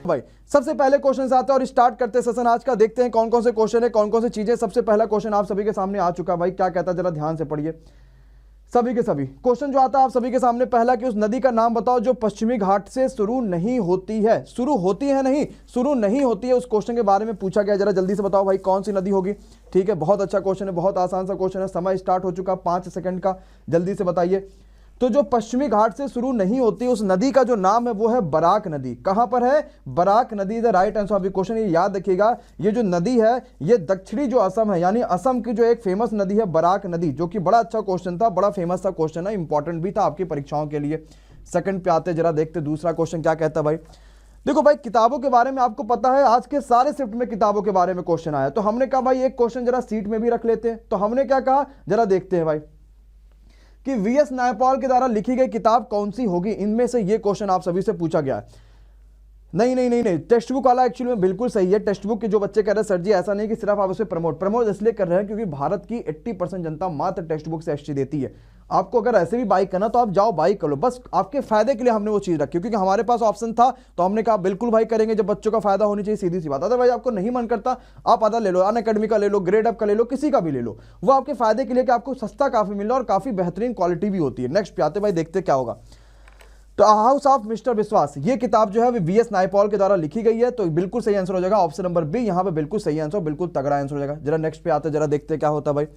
भाई सबसे पहले क्वेश्चन आते हैं और स्टार्ट करते हैं सेशन आज का। देखते हैं कौन कौन से क्वेश्चन है, कौन कौन सी चीजें। सबसे पहला क्वेश्चन आप सभी के सामने आ चुका है भाई, क्या कहता है जरा ध्यान से पढ़िए सभी के सभी। क्वेश्चन जो आता है आप सभी के सामने पहला कि उस नदी का नाम बताओ जो पश्चिमी घाट से शुरू नहीं होती है। शुरू होती है नहीं, शुरू नहीं होती है, उस क्वेश्चन के बारे में पूछा गया। जरा जल्दी से बताओ भाई कौन सी नदी होगी। ठीक है, बहुत अच्छा क्वेश्चन है, बहुत आसान सा क्वेश्चन है। समय स्टार्ट हो चुका 5 सेकंड का, जल्दी से बताइए। तो जो पश्चिमी घाट से शुरू नहीं होती उस नदी का जो नाम है वो है बराक नदी। कहां पर है? बराक नदी is the right answer of the question. ये याद रखिएगा, ये जो नदी है ये दक्षिणी जो असम है, यानी असम की जो एक फेमस नदी है बराक नदी, जो कि बड़ा अच्छा क्वेश्चन था, बड़ा फेमस सा क्वेश्चन है, इंपॉर्टेंट भी था आपकी परीक्षाओं के लिए। सेकंड पे आते जरा देखते दूसरा क्वेश्चन क्या कहता है भाई। देखो भाई किताबों के बारे में आपको पता है आज के सारे शिफ्ट में किताबों के बारे में क्वेश्चन आया, तो हमने कहा भाई एक क्वेश्चन जरा सीट में भी रख लेते हैं। तो हमने क्या कहा जरा देखते हैं भाई कि वीएस नायपॉल के द्वारा लिखी गई किताब कौन सी होगी। इनमें से ये क्वेश्चन आप सभी से पूछा गया है। नहीं, टेक्स्ट बुक वाला एक्चुअली में बिल्कुल सही है। टेक्स्ट बुक के जो बच्चे कह रहे हैं सर जी ऐसा नहीं कि सिर्फ आप उसे प्रमोट इसलिए कर रहे हैं क्योंकि भारत की 80% जनता मात्र टेक्स्ट बुक से एसटी देती है। आपको अगर ऐसे भी बाई करना तो आप जाओ बाई कर लो, बस आपके फायदे के लिए हमने वो चीज रखी, क्योंकि हमारे पास ऑप्शन था तो हमने कहा बिल्कुल भाई करेंगे जब बच्चों का फायदा होनी चाहिए, सीधी सी बात। अदरवाइज आपको नहीं मन करता आप आधा ले लो, अनअकैडमी का ले लो, ग्रेड अप का ले लो, किसी का भी ले लो, वो आपके फायदे के लिए कि आपको सस्ता काफी मिल रहा है और काफी बेहतरीन क्वालिटी भी होती है। नेक्स्ट पे आते भाई देखते क्या होगा। तो हाउस ऑफ मिस्टर विश्वास ये किताब जो है वो वीएस नायपॉल के द्वारा लिखी गई है, तो बिल्कुल सही आंसर हो जाएगा ऑप्शन नंबर बी। यहां पे बिल्कुल सही आंसर, बिल्कुल तगड़ा आंसर हो जाएगा। जरा नेक्स्ट पे आते जरा देखते क्या होता है भाई।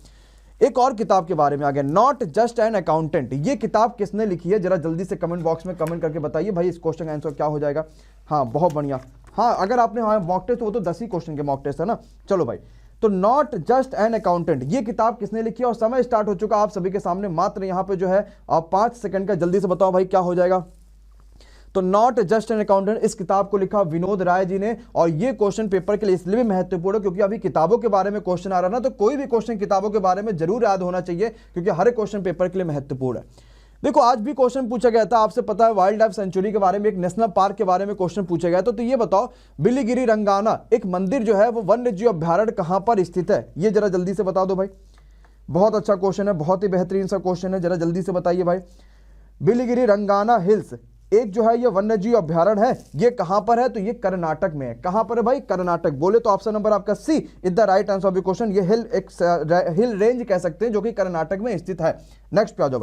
एक और किताब के बारे में आ गया, नॉट जस्ट एन अकाउंटेंट। ये किताब किसने लिखी है जरा जल्दी से कमेंट बॉक्स में कमेंट करके बताइए भाई, इस क्वेश्चन का आंसर क्या हो जाएगा। हाँ बहुत बढ़िया, हाँ अगर आपने हाँ मॉक टेस्ट, वो तो 10 ही क्वेश्चन के मॉक टेस्ट है ना। चलो भाई, तो नॉट जस्ट एन अकाउंटेंट ये किताब किसने लिखी है और समय स्टार्ट हो चुका आप सभी के सामने। मात्र यहाँ पे जो है 5 सेकंड का, जल्दी से बताओ भाई क्या हो जाएगा। तो नॉट जस्ट एन अकाउंटेंट इस किताब को लिखा विनोद राय जी ने, और ये क्वेश्चन पेपर के लिए इसलिए भी महत्वपूर्ण है क्योंकि अभी किताबों के बारे में क्वेश्चन आ रहा है ना, तो कोई भी क्वेश्चन किताबों के बारे में जरूर याद होना चाहिए क्योंकि हर एक क्वेश्चन पेपर के लिए महत्वपूर्ण है। देखो आज भी क्वेश्चन पूछा गया था, आपसे पता है वाइल्ड लाइफ सेंचुरी के बारे में, एक नेशनल पार्क के बारे में क्वेश्चन पूछा गया था। तो ये बताओ बिलीगिरी रंगाना एक मंदिर जो है वो वन्य जीव अभ्यारण्य कहां पर स्थित है, ये जरा जल्दी से बता दो भाई। बहुत अच्छा क्वेश्चन है, बहुत ही बेहतरीन सा क्वेश्चन है, जरा जल्दी से बताइए भाई। बिलीगिरी रंगाना हिल्स एक जो है ये वन्यजीव अभ्यारण्य है, ये कहां पर है? तो ये कर्नाटक में है। कहां पर है भाई? कर्नाटक। बोले तो ऑप्शन नंबर आपका C is the right answer of the question. ये हिल रेंज कह सकते हैं जो कि कर्नाटक में स्थित है। नेक्स्ट पे आ जाओ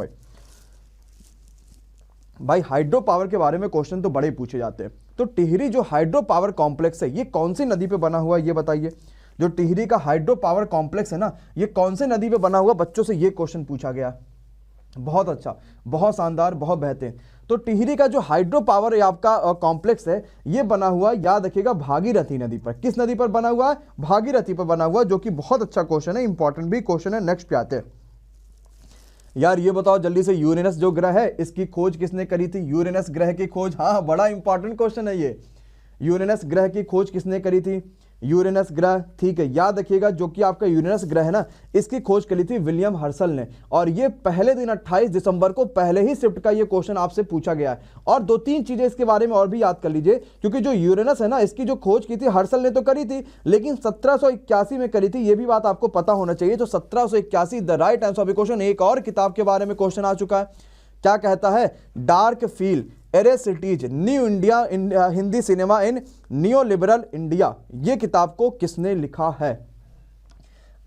भाई हाइड्रो पावर के बारे में क्वेश्चन तो बड़े पूछे जाते हैं। तो टिहरी जो हाइड्रो पावर कॉम्प्लेक्स है ये कौन सी नदी पे बना हुआ है ये बताइए। जो टिहरी का हाइड्रो पावर कॉम्प्लेक्स है ना, ये कौन सी नदी पे बना हुआ? बच्चों से ये क्वेश्चन पूछा गया। बहुत अच्छा, बहुत शानदार, बहुत बेहतरीन। तो टिहरी का जो हाइड्रो पावर आपका कॉम्प्लेक्स है ये बना हुआ याद रखिएगा भागीरथी नदी पर। किस नदी पर बना हुआ है? भागीरथी पर बना हुआ, जो कि बहुत अच्छा क्वेश्चन है, इंपॉर्टेंट भी क्वेश्चन है। नेक्स्ट पे आते हैं यार, ये बताओ जल्दी से यूरेनस जो ग्रह है इसकी खोज किसने करी थी? यूरेनस ग्रह की खोज, हाँ बड़ा इंपॉर्टेंट क्वेश्चन है ये। यूरेनस ग्रह की खोज किसने करी थी? यूरेनस ग्रह, ठीक है याद रखिएगा, जो कि आपका यूरेनस ग्रह है ना, इसकी खोज करी थी विलियम हर्शल ने। और ये पहले दिन 28 दिसंबर को पहले ही शिफ्ट का ये क्वेश्चन आपसे पूछा गया है। और 2-3 चीजें इसके बारे में और भी याद कर लीजिए, क्योंकि जो यूरेनस है ना इसकी जो खोज की थी हर्शल ने तो करी थी, लेकिन 1781 में करी थी, ये भी बात आपको पता होना चाहिए। तो 1781 the right answer of the question. एक और किताब के बारे में क्वेश्चन आ चुका है, क्या कहता है? डार्क फील एरेसिटीज new India Hindi cinema in neo liberal India, ये किताब को किसने लिखा है?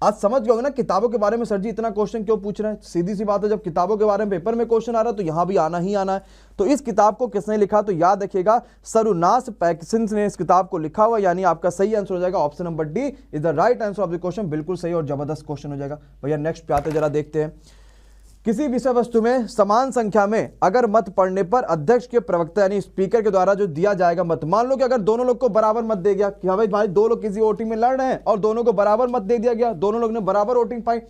आज समझ गए ना किताबों के बारे में सर जी इतना क्वेश्चन क्यों पूछ रहे हैं। सीधी सी बात है, जब किताबों के बारे में पेपर में क्वेश्चन आ रहा है तो यहां भी आना ही आना है। तो इस किताब को किसने लिखा? तो याद रखिएगा सरुनास पैकिंसन ने इस किताब को लिखा हुआ, यानी आपका सही आंसर हो जाएगा option number D is the right answer of the question. बिल्कुल सही और जबरदस्त क्वेश्चन हो जाएगा भैया। नेक्स्ट पे आते जरा देखते हैं, किसी विषय वस्तु में समान संख्या में अगर मत पड़ने पर अध्यक्ष के प्रवक्ता यानी स्पीकर के द्वारा जो दिया जाएगा मत, मान लो कि अगर दोनों लोग को बराबर मत दे गया कि हाँ भाई 2 लोग किसी वोटिंग में लड़ रहे हैं और दोनों को बराबर मत दे दिया गया, दोनों लोग ने बराबर वोटिंग पाई।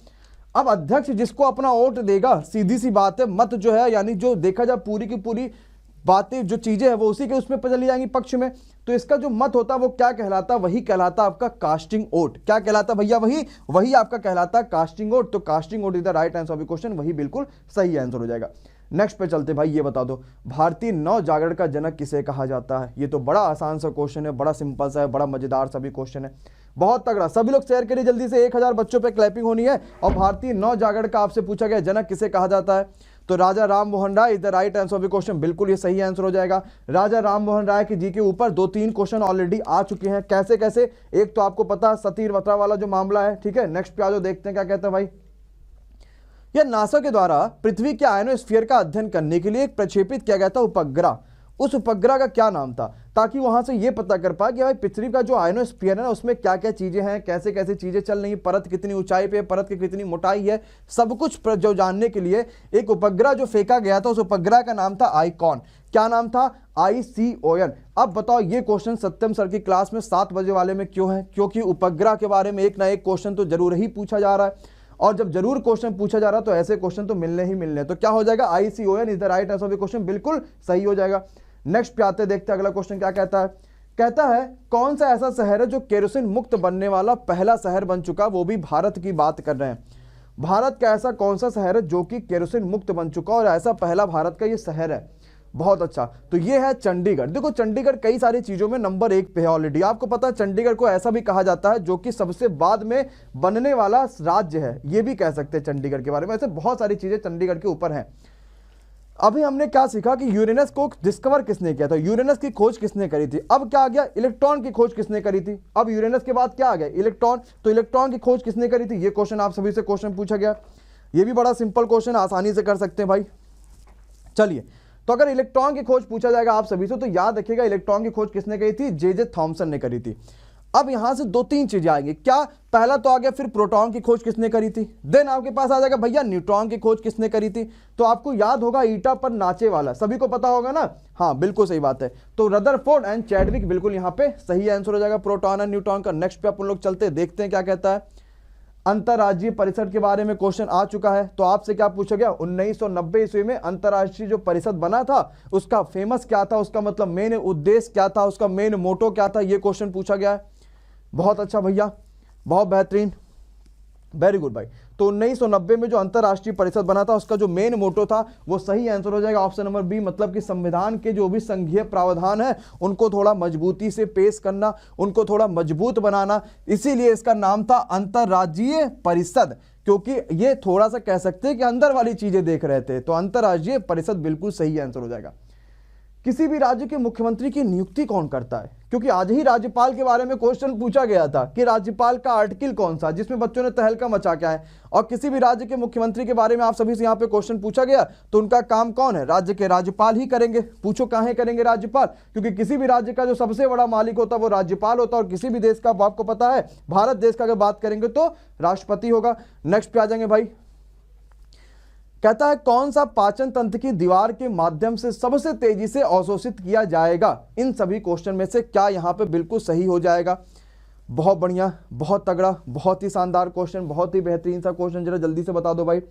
अब अध्यक्ष जिसको अपना वोट देगा, सीधी सी बात है, मत जो है यानी जो देखा जाए पूरी की पूरी बातें जो चीजें हैं वो उसी के उसमें चली जाएंगी पक्ष में। तो इसका जो मत होता है वो क्या कहलाता है? वही कहलाता आपका कास्टिंग वोट। क्या कहलाता भैया? वही आपका कहलाता कास्टिंग वोट। तो casting vote is the right answer of the question, वही बिल्कुल सही आंसर हो जाएगा। नेक्स्ट पे चलते भाई, ये बता दो भारतीय नव जागरण का जनक किसे कहा जाता है? ये तो बड़ा आसान सा क्वेश्चन है, बड़ा सिंपल सा है, बड़ा मजेदार सा भी क्वेश्चन है, बहुत तगड़ा। सभी लोग शेयर करिए जल्दी से, 1000 बच्चों पे क्लैपिंग होनी है। और भारतीय नव जागरण का आपसे पूछा गया जनक किसे कहा जाता है? तो Raja Ram Mohan Roy is the right answer of the question, बिल्कुल ये सही आंसर हो जाएगा। राजा राम मोहन राय की जी के ऊपर 2-3 क्वेश्चन ऑलरेडी आ चुके हैं। कैसे कैसे, एक तो आपको पता है सती वत्रा वाला जो मामला है, ठीक है। नेक्स्ट पे आ जाओ, देखते हैं क्या कहते हैं भाई। यह नासा के द्वारा पृथ्वी के आयनोस्फीयर का अध्ययन करने के लिए एक प्रक्षेपित किया गया था उपग्रह, उस उपग्रह का क्या नाम था, ताकि वहां से यह पता कर पाए कि भाई पृथ्वी का जो आयनोस्फीयर है ना उसमें क्या क्या चीजें हैं, कैसे कैसे चीजें चल रही हैं, परत कितनी ऊंचाई पे, परत की कितनी मोटाई है, सब कुछ जो जानने के लिए एक उपग्रह जो फेंका गया था, उस उपग्रह का नाम था आईकॉन। क्या नाम था? ICON। अब बताओ ये क्वेश्चन सत्यम सर की क्लास में 7 बजे वाले में क्यों है? क्योंकि उपग्रह के बारे में एक ना एक क्वेश्चन तो जरूर ही पूछा जा रहा है, और जब जरूर क्वेश्चन पूछा जा रहा है तो ऐसे क्वेश्चन तो मिलने ही मिलने। तो क्या हो जाएगा? ICON is the right answer of the question, बिल्कुल सही हो जाएगा। नेक्स्ट पे आते देखते हैं अगला क्वेश्चन क्या कहता है। कहता है कौन सा ऐसा शहर है जो केरोसिन मुक्त बनने वाला पहला शहर बन चुका, वो भी भारत की बात कर रहे हैं। भारत का ऐसा कौन सा शहर है जो कि केरोसिन मुक्त बन चुका और ऐसा पहला भारत का ये शहर है? बहुत अच्छा, तो ये है चंडीगढ़। देखो चंडीगढ़ कई सारी चीजों में नंबर 1 पे है ऑलरेडी। आपको पता है चंडीगढ़ को ऐसा भी कहा जाता है जो कि सबसे बाद में बनने वाला राज्य है, ये भी कह सकते हैं चंडीगढ़ के बारे में। ऐसे बहुत सारी चीजें चंडीगढ़ के ऊपर हैं। अभी हमने क्या सीखा कि यूरेनस को डिस्कवर किसने किया था, यूरेनस की खोज किसने करी थी। अब क्या आ गया? इलेक्ट्रॉन की खोज किसने करी थी। अब यूरेनस के बाद क्या आ गया? इलेक्ट्रॉन। तो इलेक्ट्रॉन की खोज किसने करी थी, ये क्वेश्चन आप सभी से क्वेश्चन पूछा गया। ये भी बड़ा सिंपल क्वेश्चन, आसानी से कर सकते हैं भाई। चलिए, तो अगर इलेक्ट्रॉन की खोज पूछा जाएगा आप सभी से तो याद रखिएगा इलेक्ट्रॉन की खोज किसने करी थी? जे थॉमसन ने करी थी। अब यहां से 2-3 चीजें आएंगी। क्या? पहला तो आ गया फिर प्रोटॉन की खोज किसने करी थी, देन आपके पास आ जाएगा भैया न्यूट्रॉन की खोज किसने करी थी। तो आपको याद होगा ईटा पर नाचे वाला, सभी को पता होगा ना। हाँ बिल्कुल सही बात है। तो रदरफोर्ड एंड चैडविक बिल्कुल यहां पे सही आंसर हो जाएगा प्रोटॉन एंड न्यूट्रॉन का। नेक्स्ट पे अपन लोग चलते देखते हैं क्या कहता है। अंतरराज्यीय परिषद के बारे में क्वेश्चन आ चुका है। तो आपसे क्या पूछा गया? 1990 ईस्वी में अंतरराष्ट्रीय जो परिषद बना था उसका फेमस क्या था, उसका मतलब मेन उद्देश्य क्या था, उसका मेन मोटो क्या था, ये क्वेश्चन पूछा गया है। बहुत अच्छा भैया, बहुत बेहतरीन, वेरी गुड भाई। तो 1990 में जो अंतरराष्ट्रीय परिषद बना था उसका जो मेन मोटो था वो सही आंसर हो जाएगा ऑप्शन नंबर बी, मतलब कि संविधान के जो भी संघीय प्रावधान है उनको थोड़ा मजबूती से पेश करना, उनको थोड़ा मजबूत बनाना, इसीलिए इसका नाम था अंतरराज्यीय परिषद, क्योंकि ये थोड़ा सा कह सकते हैं कि अंदर वाली चीजें देख रहे थे। तो अंतरराज्यीय परिषद बिल्कुल सही आंसर हो जाएगा। किसी भी राज्य के मुख्यमंत्री की नियुक्ति कौन करता है? क्योंकि आज ही राज्यपाल के बारे में क्वेश्चन पूछा गया था कि राज्यपाल का आर्टिकल कौन सा, जिसमें बच्चों ने तहलका मचा क्या है। और किसी भी राज्य के मुख्यमंत्री के बारे में आप सभी से यहाँ पे क्वेश्चन पूछा गया, तो उनका काम कौन है? राज्य के राज्यपाल ही करेंगे। पूछो काहे करेंगे राज्यपाल? क्योंकि किसी भी राज्य का जो सबसे बड़ा मालिक होता है वो राज्यपाल होता है, और किसी भी देश का आपको पता है भारत देश का अगर बात करेंगे तो राष्ट्रपति होगा। नेक्स्ट पे आ जाएंगे भाई। कहता है कौन सा पाचन तंत्र की दीवार के माध्यम से सबसे तेजी से अवशोषित किया जाएगा? इन सभी क्वेश्चन में से क्या यहां पे बिल्कुल सही हो जाएगा? बहुत बढ़िया, बहुत तगड़ा, बहुत ही शानदार क्वेश्चन, बहुत ही बेहतरीन सा क्वेश्चन, जरा जल्दी से बता दो भाई।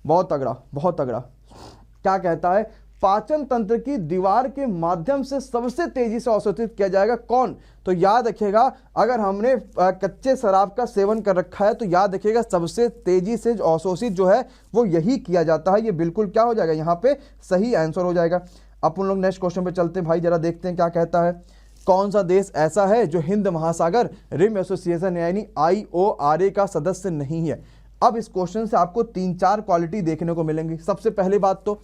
बहुत तगड़ा, बहुत तगड़ा। क्या कहता है? पाचन तंत्र की दीवार के माध्यम से सबसे तेजी से अवशोषित किया जाएगा कौन? तो याद रखिएगा अगर हमने कच्चे शराब का सेवन कर रखा है तो याद रखिएगा सबसे तेजी से अवशोषित जो है वो यही किया जाता है। ये बिल्कुल क्या हो जाएगा? यहाँ पे सही आंसर हो जाएगा। अपन लोग नेक्स्ट क्वेश्चन पे चलते हैं भाई, जरा देखते हैं क्या कहता है। कौन सा देश ऐसा है जो हिंद महासागर रिम एसोसिएशन यानी IORA का सदस्य नहीं है? अब इस क्वेश्चन से आपको 3-4 क्वालिटी देखने को मिलेंगी। सबसे पहली बात तो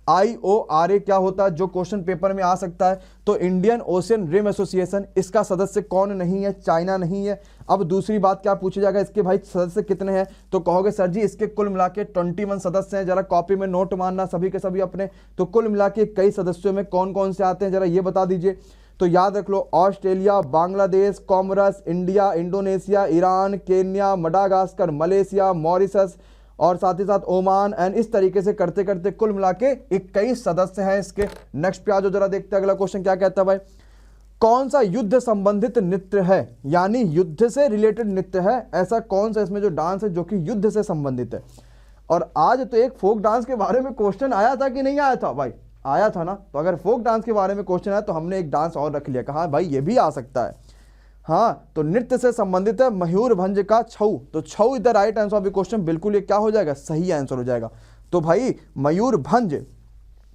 IORA क्या होता है, जो क्वेश्चन पेपर में आ सकता है। तो इंडियन ओशियन रिम एसोसिएशन, इसका सदस्य कौन नहीं है? चाइना नहीं है। अब दूसरी बात क्या पूछा जाएगा, इसके भाई सदस्य कितने हैं? तो कहोगे सर जी इसके कुल मिला के 21 सदस्य हैं। जरा कॉपी में नोट मारना सभी के सभी अपने। तो कुल मिला के कई सदस्यों में कौन कौन से आते हैं जरा ये बता दीजिए। तो याद रख लो Australia, Bangladesh, Comoros, India, Indonesia, Iran, Kenya, Madagascar, Malaysia, Mauritius और साथ ही साथ ओमान एंड इस तरीके से करते करते कुल मिला के 21 सदस्य हैं इसके। नेक्स्ट पे आ जाओ जरा देखते हैं अगला क्वेश्चन क्या कहता है भाई। कौन सा युद्ध संबंधित नृत्य है, यानी युद्ध से रिलेटेड नृत्य है? ऐसा कौन सा इसमें जो डांस है जो कि युद्ध से संबंधित है? और आज तो एक फोक डांस के बारे में क्वेश्चन आया था कि नहीं आया था भाई? आया था ना। तो अगर फोक डांस के बारे में क्वेश्चन आया तो हमने एक डांस और रख लिया, कहा भाई ये भी आ सकता है। हाँ, तो नृत्य से संबंधित है मयूरभंज का छऊ। तो Chhau is the right answer of the question, बिल्कुल ये क्या हो जाएगा? सही आंसर हो जाएगा। तो भाई मयूरभंज,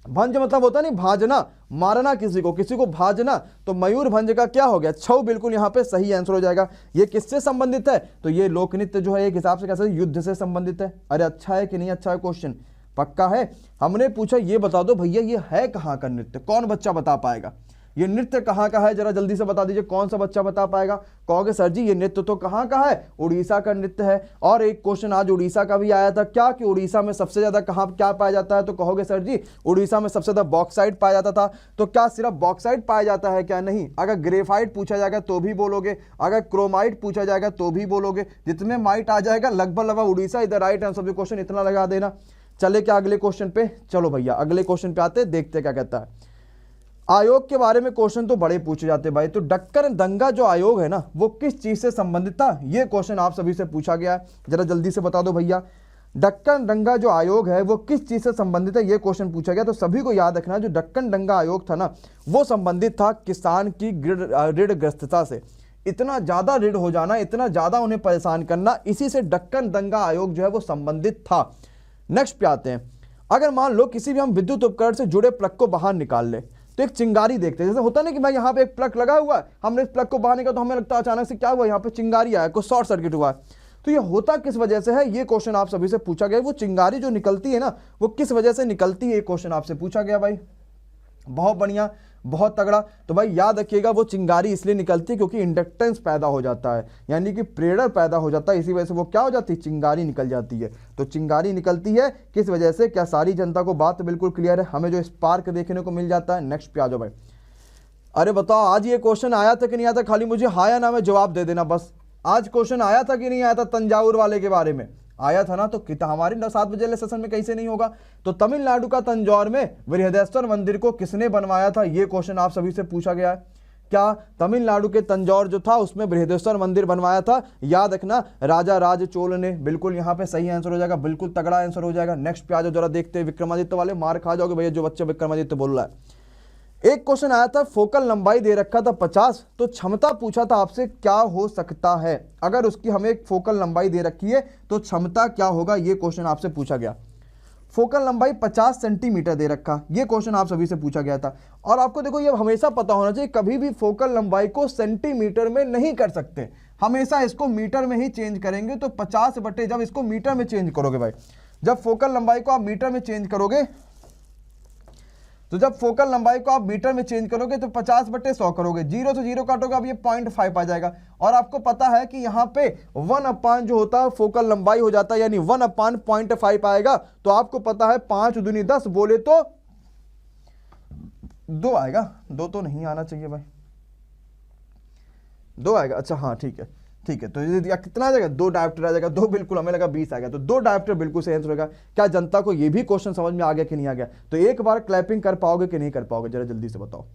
भंज मतलब होता नहीं भाजना, मारना किसी को भाजना। तो मयूरभंज का क्या हो गया? छऊ, बिल्कुल यहाँ पे सही आंसर हो जाएगा। ये किससे संबंधित है? तो ये लोक नृत्य जो है एक हिसाब से कैसे युद्ध से संबंधित है। अरे अच्छा है कि नहीं अच्छा है क्वेश्चन? पक्का है। हमने पूछा ये बता दो भैया ये है कहाँ का नृत्य, कौन बच्चा बता पाएगा ये नृत्य कहाँ का है, जरा जल्दी से बता दीजिए कौन सा बच्चा बता पाएगा। कहोगे सर जी ये नृत्य तो कहाँ का है, उड़ीसा का नृत्य है। और एक क्वेश्चन आज उड़ीसा का भी आया था क्या, कि उड़ीसा में सबसे ज्यादा कहाँ क्या पाया जाता है, तो कहोगे सर जी उड़ीसा में सबसे ज्यादा बॉक्साइट पाया जाता था। तो क्या सिर्फ बॉक्साइट पाया जाता है क्या, नहीं। अगर ग्रेफाइट पूछा जाएगा तो भी बोलोगे, अगर क्रोमाइट पूछा जाएगा तो भी बोलोगे, जितने माइट आ जाएगा लगभग उड़ीसा इधर राइट आंसर ऑफ क्वेश्चन इतना लगा देना। चले क्या अगले क्वेश्चन पे, चलो भैया अगले क्वेश्चन पे आते, देखते क्या कहता है। आयोग के बारे में क्वेश्चन तो बड़े पूछे जाते भाई। तो डक्कर दंगा जो आयोग है ना वो किस चीज से संबंधित था, ये क्वेश्चन आप सभी से पूछा गया है, जरा जल्दी से बता दो भैया। डक्कन दंगा जो आयोग है वो किस चीज से संबंधित है, ये क्वेश्चन पूछा गया। तो सभी को याद रखना जो डक्कन दंगा आयोग था ना वो संबंधित था किसान की ऋणग्रस्तता से। इतना ज्यादा ऋण हो जाना, इतना ज्यादा उन्हें परेशान करना, इसी से डक्कन दंगा आयोग जो है वो संबंधित था। नेक्स्ट पे आते हैं। अगर मान लो किसी भी हम विद्युत उपकरण से जुड़े प्लग को बाहर निकाल ले तो एक चिंगारी देखते हैं, जैसे होता ना कि भाई यहाँ पे एक प्लग लगा हुआ है, हमने इस प्लग को बाहर निकाला तो हमें लगता है अचानक से क्या हुआ, यहाँ पे चिंगारी आया, कोई शॉर्ट सर्किट हुआ है। तो ये होता किस वजह से है, ये क्वेश्चन आप सभी से पूछा गया। वो चिंगारी जो निकलती है ना वो किस वजह से निकलती है, ये क्वेश्चन आपसे पूछा गया भाई। बहुत बढ़िया, बहुत तगड़ा। तो भाई याद रखिएगा वो चिंगारी इसलिए निकलती है क्योंकि इंडक्टेंस पैदा हो जाता है, यानी कि प्रेरणा पैदा हो जाता है, इसी वजह से वो क्या हो जाती है, चिंगारी निकल जाती है। तो चिंगारी निकलती है किस वजह से, क्या सारी जनता को बात बिल्कुल क्लियर है, हमें जो स्पार्क देखने को मिल जाता है। नेक्स्ट पे आ जाओ भाई। अरे बताओ आज ये क्वेश्चन आया था कि नहीं आया था, खाली मुझे हाँ या ना में जवाब दे देना बस। आज क्वेश्चन आया था कि नहीं आया था तंजावुर वाले के बारे में, आया था ना। तो हमारे 7 बजे वाले सेशन में कैसे नहीं होगा। तो तमिलनाडु का तंजौर में बृहदेश्वर मंदिर को किसने बनवाया था, ये क्वेश्चन आप सभी से पूछा गया है। क्या तमिलनाडु के तंजौर जो था उसमें बृहदेश्वर मंदिर बनवाया था, याद रखना राजा राज चोल ने। बिल्कुल यहाँ पे सही आंसर हो जाएगा, बिल्कुल तगड़ा आंसर हो जाएगा। नेक्स्ट पे आ जाओ, जरा देखते हैं। विक्रमादित्य वाले मार खा जाओगे भैया जो बच्चे विक्रमादित्य बोल रहा है। एक क्वेश्चन आया था, फोकल लंबाई दे रखा था 50, तो क्षमता पूछा था आपसे क्या हो सकता है। अगर उसकी हमें एक फोकल लंबाई दे रखी है तो क्षमता क्या होगा, ये क्वेश्चन आपसे पूछा गया। फोकल लंबाई 50 सेंटीमीटर दे रखा, ये क्वेश्चन आप सभी से पूछा गया था। और आपको देखो ये हमेशा पता होना चाहिए, कभी भी फोकल लंबाई को सेंटीमीटर में नहीं कर सकते, हमेशा इसको मीटर में ही चेंज करेंगे। तो 50 बटे जब इसको मीटर में चेंज करोगे भाई, जब फोकल लंबाई को आप मीटर में चेंज करोगे, तो जब फोकल लंबाई को आप मीटर में चेंज करोगे तो 50 बटे 100 करोगे, 0 से 0 काटोगे अब ये 0.5 आ जाएगा। और आपको पता है कि यहाँ पे 1/, जो होता है फोकल लंबाई हो जाता है, यानी 1/0.5 आएगा। तो आपको पता है 5 दूनी 10 बोले तो 2 आएगा, 2 तो नहीं आना चाहिए भाई, 2 आएगा। अच्छा हाँ ठीक है, ठीक है। तो ये कितना आ जाएगा, 2 डायोप्टर आ जाएगा, 2 बिल्कुल, हमें लगा 20 आ गया, तो 2 डायोप्टर बिल्कुल सही आंसर होगा। क्या जनता को ये भी क्वेश्चन समझ में आ गया कि नहीं आ गया। तो एक बार क्लैपिंग कर पाओगे कि नहीं कर पाओगे, जरा जल्दी से बताओ,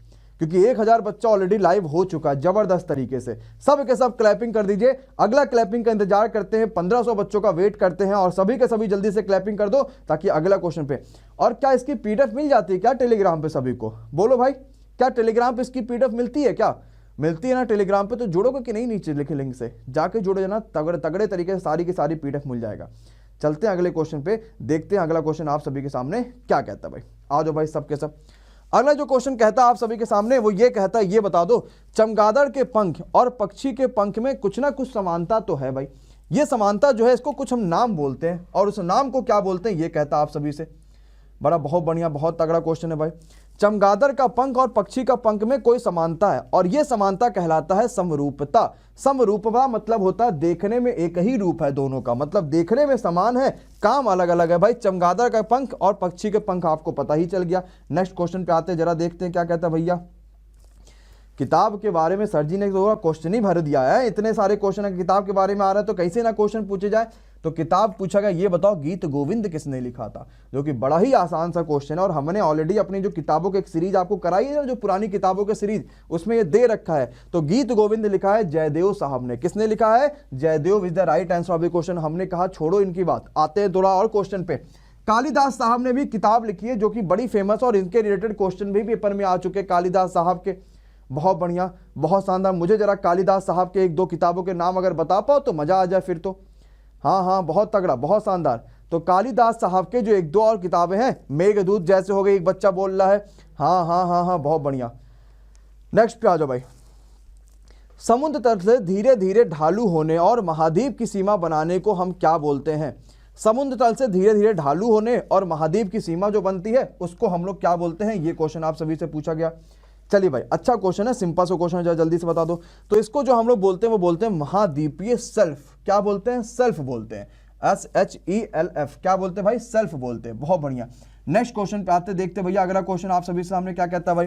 क्योंकि 1000 बच्चा ऑलरेडी लाइव हो चुका है जबरदस्त तरीके से। सब के सब क्लैपिंग कर दीजिए, अगला क्लैपिंग का इंतजार करते हैं, 1500 बच्चों का वेट करते हैं, और सभी के सभी जल्दी से क्लैपिंग कर दो ताकि अगला क्वेश्चन पे। और क्या इसकी पीडीएफ मिल जाती है क्या टेलीग्राम पे सभी को, बोलो भाई, क्या टेलीग्राम पे इसकी पीडीएफ मिलती है, क्या मिलती है ना टेलीग्राम पे। तो जुड़ोगे कि नहीं, नीचे लिखे लिंक से जाके जुड़ो जाना, तगड़े तगड़े तरीके से सारी की सारी पीडीएफ मिल जाएगा। चलते हैं अगले क्वेश्चन पे, देखते हैं अगला क्वेश्चन आप सभी के सामने क्या कहता है भाई। आ जाओ भाई सबके सब। अगला जो क्वेश्चन कहता है आप सभी के सामने वो ये कहता है, ये बता दो चमगादड़ के पंख और पक्षी के पंख में कुछ ना कुछ समानता तो है भाई। ये समानता जो है इसको कुछ हम नाम बोलते हैं, और उस नाम को क्या बोलते हैं ये कहता है आप सभी से। बड़ा बहुत बढ़िया, बहुत तगड़ा क्वेश्चन है भाई। चमगादड़ का पंख और पक्षी का पंख में कोई समानता है, और यह समानता कहलाता है समरूपता। समरूपता मतलब होता है देखने में एक ही रूप है दोनों का, मतलब देखने में समान है, काम अलग अलग है भाई। चमगादड़ का पंख और पक्षी के पंख आपको पता ही चल गया। नेक्स्ट क्वेश्चन पे आते हैं, जरा देखते हैं क्या कहता है भैया। किताब के बारे में सर जी ने तो क्वेश्चन ही भर दिया है, इतने सारे क्वेश्चन किताब के बारे में आ रहे हैं तो कैसे ना क्वेश्चन पूछे जाए। तो किताब पूछा गया, ये बताओ गीत गोविंद किसने लिखा था, जो कि बड़ा ही आसान सा क्वेश्चन है। और हमने ऑलरेडी अपनी जो किताबों की एक सीरीज आपको कराई है, जो पुरानी किताबों की सीरीज, उसमें ये दे रखा है। तो गीत गोविंद लिखा है जयदेव साहब ने। किसने लिखा है, Jayadev is the right answer of the question. हमने कहा छोड़ो इनकी बात, आते हैं थोड़ा और क्वेश्चन पे। कालिदास साहब ने भी किताब लिखी है जो कि बड़ी फेमस, और इनके रिलेटेड क्वेश्चन भी पेपर में आ चुके कालिदास साहब के। बहुत बढ़िया, बहुत शानदार। मुझे जरा कालिदास साहब के 1-2 किताबों के नाम अगर बता पाओ तो मजा आ जाए फिर तो। हाँ हाँ, बहुत तगड़ा, बहुत शानदार। तो कालिदास साहब के जो 1-2 और किताबें हैं, मेघदूत जैसे हो गई, एक बच्चा बोल रहा है। हाँ हाँ हाँ हाँ, बहुत बढ़िया। नेक्स्ट पे आ जाओ भाई। समुद्र तट से धीरे धीरे ढालू होने और महाद्वीप की सीमा बनाने को हम क्या बोलते हैं। समुद्र तल से धीरे धीरे ढालू होने और महाद्वीप की सीमा जो बनती है उसको हम लोग क्या बोलते हैं, ये क्वेश्चन आप सभी से पूछा गया। चलिए भाई, अच्छा क्वेश्चन है, सिंपल सा क्वेश्चन है, जल्दी से बता दो। तो इसको जो हम लोग बोलते हैं वो बोलते हैं महाद्वीपीय सेल्फ। क्या बोलते हैं? सेल्फ बोलते हैं, SHELF। क्या बोलते हैं भाई? सेल्फ बोलते हैं। बहुत बढ़िया। नेक्स्ट क्वेश्चन पे आते, देखते भैया अगला क्वेश्चन आप सभी सामने क्या कहता है भाई।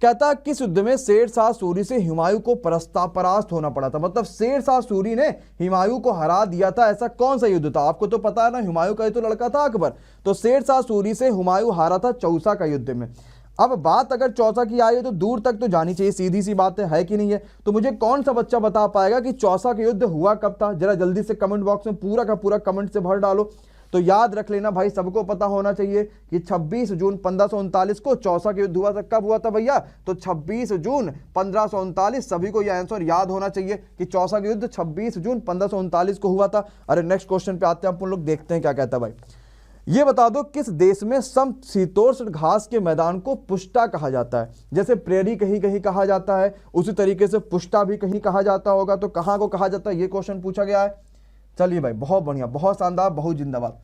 कहता है किस युद्ध में शेर शाह सूरी से हुमायूं को परास्त होना पड़ा था। मतलब शेर शाह सूरी ने हुमायूं को हरा दिया था, ऐसा कौन सा युद्ध था? आपको तो पता है ना, हुमायूं का ही तो लड़का था अकबर। तो शेर शाह सूरी से हुमायूं हारा था चौसा का युद्ध में। अब बात अगर चौसा की आई है तो दूर तक तो जानी चाहिए, सीधी सी बात है कि नहीं है? तो मुझे कौन सा बच्चा बता पाएगा कि चौसा का युद्ध हुआ कब था? जरा जल्दी से कमेंट बॉक्स में पूरा का पूरा कमेंट से भर डालो। तो याद रख लेना भाई, सबको पता होना चाहिए कि 26 जून 1539 को चौसा का युद्ध हुआ था। कब हुआ था भैया? तो 26 जून 1539। सभी को यह आंसर याद होना चाहिए कि चौसा का युद्ध 26 जून 1539 को हुआ था। अरे नेक्स्ट क्वेश्चन पे आते हैं, अपन लोग देखते हैं क्या कहता है भाई। ये बता दो किस देश में समशीतोष्ण घास के मैदान को पुष्टा कहा जाता है? जैसे प्रेरी कहीं कहीं कहा जाता है, उसी तरीके से पुष्टा भी कहीं कहा जाता होगा। तो कहाँ को कहा जाता है, ये क्वेश्चन पूछा गया है। चलिए भाई, बहुत बढ़िया, बहुत शानदार, बहुत जिंदाबाद।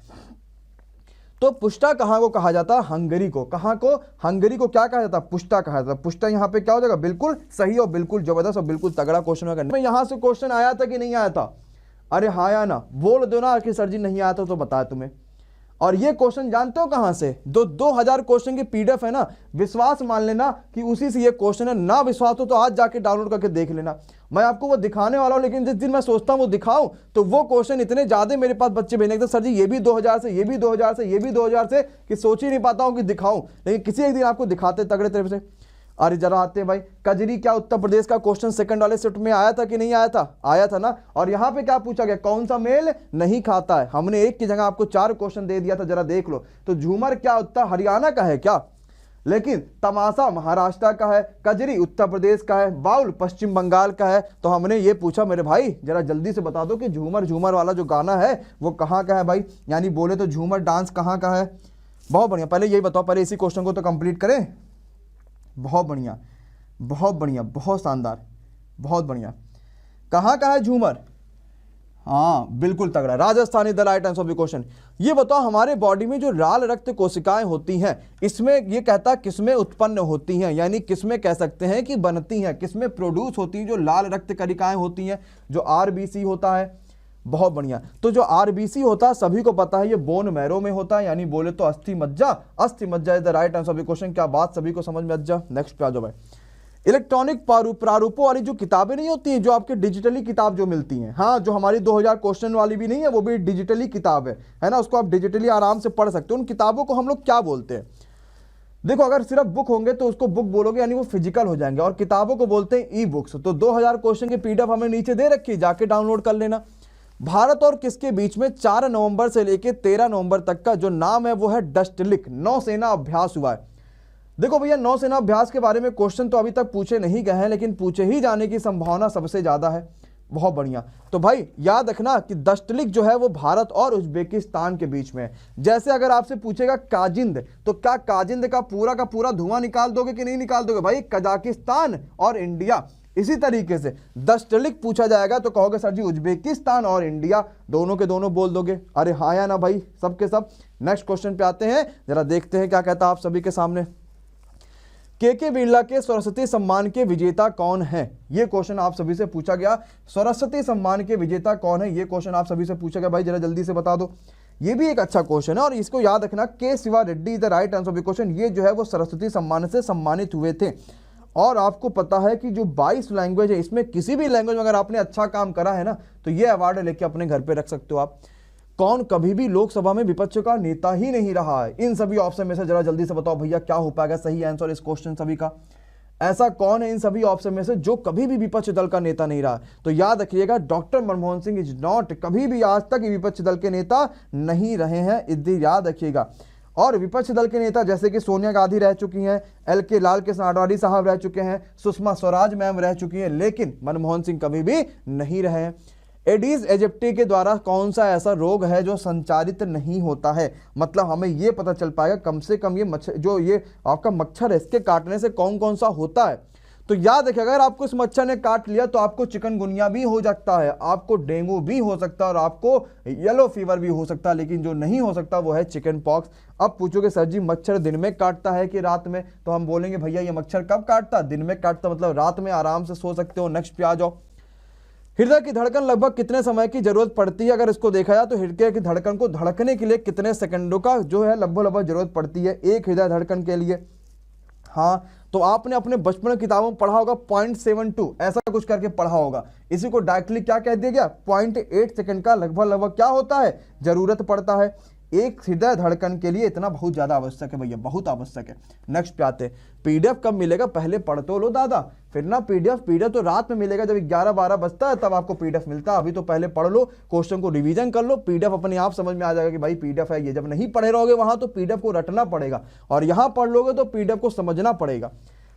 तो पुष्टा कहाँ को कहा जाता है? हंगरी को। कहाँ को? हंगरी को क्या कहा जाता है? पुष्टा कहा जाता है। पुष्टा यहाँ पे क्या हो जाएगा? बिल्कुल सही और बिल्कुल जबरदस्त और बिल्कुल तगड़ा क्वेश्चन होगा। यहाँ से क्वेश्चन आया था कि नहीं आया था? अरे हाँ या ना, बोल दो ना कि सर जी नहीं आया था तो बताया तुम्हें। और ये क्वेश्चन जानते हो कहां से? 2000 क्वेश्चन की पीडीएफ है ना, विश्वास मान लेना कि उसी से ये क्वेश्चन है। ना विश्वास हो तो आज जाके डाउनलोड करके देख लेना। मैं आपको वो दिखाने वाला हूं, लेकिन जिस दिन मैं सोचता हूं वो दिखाऊं तो वो क्वेश्चन इतने ज्यादा मेरे पास बच्चे भेजने के सर जी ये भी 2000 से, ये भी 2000 से, ये भी 2000 से, कि सोच ही नहीं पाता हूं कि दिखाऊं। लेकिन किसी एक दिन आपको दिखाते तगड़े तरफ से। अरे जरा आते हैं भाई, कजरी क्या उत्तर प्रदेश का क्वेश्चन सेकंड वाले शिफ्ट में आया था कि नहीं आया था? आया था ना। और यहां पे क्या पूछा गया? कौन सा मेल नहीं खाता है? हमने एक की जगह आपको 4 क्वेश्चन दे दिया था, जरा देख लो। तो झूमर क्या उत्तर हरियाणा का है क्या? लेकिन तमाशा महाराष्ट्र का है, कजरी उत्तर प्रदेश का है, बाउल पश्चिम बंगाल का है। तो हमने ये पूछा मेरे भाई, जरा जल्दी से बता दो कि झूमर झूमर वाला जो गाना है वो कहाँ का है भाई? यानी बोले तो झूमर डांस कहाँ का है? बहुत बढ़िया, पहले यही बताओ, पहले इसी क्वेश्चन को तो कंप्लीट करें। बहुत बढ़िया, बहुत बढ़िया, बहुत शानदार, बहुत बढ़िया। कहाँ का है झूमर? हाँ बिल्कुल तगड़ा, Rajasthani the right answer of the question. ये बताओ हमारे बॉडी में जो लाल रक्त कोशिकाएं होती हैं, इसमें ये कहता किसमें उत्पन्न होती हैं, यानी किसमें कह सकते हैं कि बनती हैं, किसमें प्रोड्यूस होती हैं जो लाल रक्त कणिकाएं होती हैं, जो आरबीसी होता है। बहुत बढ़िया। तो जो आरबीसी होता है सभी को पता है ये बोन मैरो में होता है, यानी बोले तो अस्थि मज्जा। अस्थि मज्जा is the right answer of the question. क्या बात, सभी को समझ में आ जा। नेक्स्ट पे आ जाओ भाई। इलेक्ट्रॉनिक प्रारूपों वाली जो किताबें नहीं होती हैं, जो आपके डिजिटली किताब जो मिलती हैं, हाँ जो हमारी 2000 क्वेश्चन वाली भी नहीं है, वो भी डिजिटली किताब है ना, उसको आप डिजिटली आराम से पढ़ सकते हो। उन किताबों को हम लोग क्या बोलते हैं? देखो, अगर सिर्फ बुक होंगे तो उसको बुक बोलोगे, यानी वो फिजिकल हो जाएंगे, और किताबों को बोलते हैं ई बुक्स। तो 2000 क्वेश्चन की पीडीएफ हमें नीचे दे रखी है, जाके डाउनलोड कर लेना। भारत और किसके बीच में 4 नवंबर से लेकर 13 नवंबर तक का जो नाम है वो है डस्टलिक, नौसेना अभ्यास हुआ है। देखो भैया, नौसेना अभ्यास के बारे में क्वेश्चन तो अभी तक पूछे नहीं गए हैं, लेकिन पूछे ही जाने की संभावना सबसे ज्यादा है। बहुत बढ़िया। तो भाई याद रखना कि दस्तलिक जो है वो भारत और उज्बेकिस्तान के बीच में है। जैसे अगर आपसे पूछेगा काजिंद, तो क्या काजिंद का पूरा धुआं निकाल दोगे कि नहीं निकाल दोगे? भाई कजाकिस्तान और इंडिया। इसी तरीके से दस्तलिक पूछा जाएगा तो कहोगे सर जी उज्बेकिस्तान और इंडिया, दोनों के दोनों बोल दोगे। अरे हाँ या ना भाई, सबके सब। नेक्स्ट क्वेश्चन पे आते हैं, जरा देखते हैं क्या कहता है आप सभी के सामने। के बिरला के सरस्वती सम्मान के विजेता कौन है? ये क्वेश्चन आप सभी से पूछा गया। सरस्वती सम्मान के विजेता कौन है, ये क्वेश्चन आप सभी से पूछा गया। भाई जरा जल्दी से बता दो। ये भी एक अच्छा क्वेश्चन है और इसको याद रखना, के Shiva Reddy the right answer of the question. ये जो है वो सरस्वती सम्मान से सम्मानित हुए थे। और आपको पता है कि जो 22 लैंग्वेज है, इसमें किसी भी लैंग्वेज में अगर आपने अच्छा काम करा है ना, तो ये अवार्ड लेके अपने घर पे रख सकते हो आप। कौन कभी भी लोकसभा में विपक्ष का नेता ही नहीं रहा है? इन सभी ऑप्शन में से जरा जल्दी से बताओ भैया क्या हो पाएगा सही आंसर इस क्वेश्चन सभी का। ऐसा कौन है इन सभी ऑप्शन में से जो कभी भी विपक्ष दल का नेता नहीं रहा? तो याद रखिएगा, doctor Manmohan Singh is not, कभी भी आज तक विपक्ष दल के नेता नहीं रहे हैं, इधर याद रखिएगा। और विपक्ष दल के नेता जैसे कि सोनिया गांधी रह चुकी हैं, LK लाल कृष्ण आडवाणी साहब रह चुके हैं, सुषमा स्वराज मैम रह चुकी हैं, लेकिन मनमोहन सिंह कभी भी नहीं रहे हैं। एडीज एजिप्टी के द्वारा कौन सा ऐसा रोग है जो संचारित नहीं होता है? मतलब हमें ये पता चल पाएगा कम से कम ये मच्छर, जो ये आपका मच्छर है, इसके काटने से कौन कौन सा होता है। तो याद रखिए, अगर आपको इस मच्छर ने काट लिया तो आपको चिकनगुनिया भी हो सकता है, आपको डेंगू भी हो सकता है और आपको येलो फीवर भी हो सकता है, लेकिन जो नहीं हो सकता वो है चिकन पॉक्स। अब पूछोगे सर जी मच्छर दिन में काटता है कि रात में, तो हम बोलेंगे भैया ये मच्छर कब काटता है, दिन में काटता, मतलब रात में आराम से सो सकते हो। नेक्स्ट पे आ जाओ। हृदय की धड़कन लगभग कितने समय की जरूरत पड़ती है? अगर इसको देखा जाए तो हृदय की धड़कन को धड़कने के लिए कितने सेकंडों का जो है लगभग जरूरत पड़ती है एक हृदय धड़कन के लिए? हाँ, तो आपने अपने बचपन की किताबों में पढ़ा होगा 0.72 ऐसा कुछ करके पढ़ा होगा। इसी को डायरेक्टली क्या कह दिया गया, 0.8 सेकंड का लगभग क्या होता है, जरूरत पड़ता है एक हृदय धड़कन के लिए। इतना बहुत ज्यादा आवश्यक है भैया, बहुत आवश्यक है। नेक्स्ट पे आते हैं, पीडीएफ कब मिलेगा? पहले पढ़ तो लो दादा, फिर ना पीडीएफ तो रात में मिलेगा, जब 11-12 बजता है तब आपको पीडीएफ मिलता है। अभी तो पहले पढ़ लो, क्वेश्चन को रिवीजन कर लो, पीडीएफ अपने आप समझ में आ जाएगा कि भाई पीडीएफ है ये। जब नहीं पढ़े रहोगे वहां तो पीडीएफ को रटना पड़ेगा, और यहां पढ़ लोगे तो पीडीएफ को समझना पड़ेगा।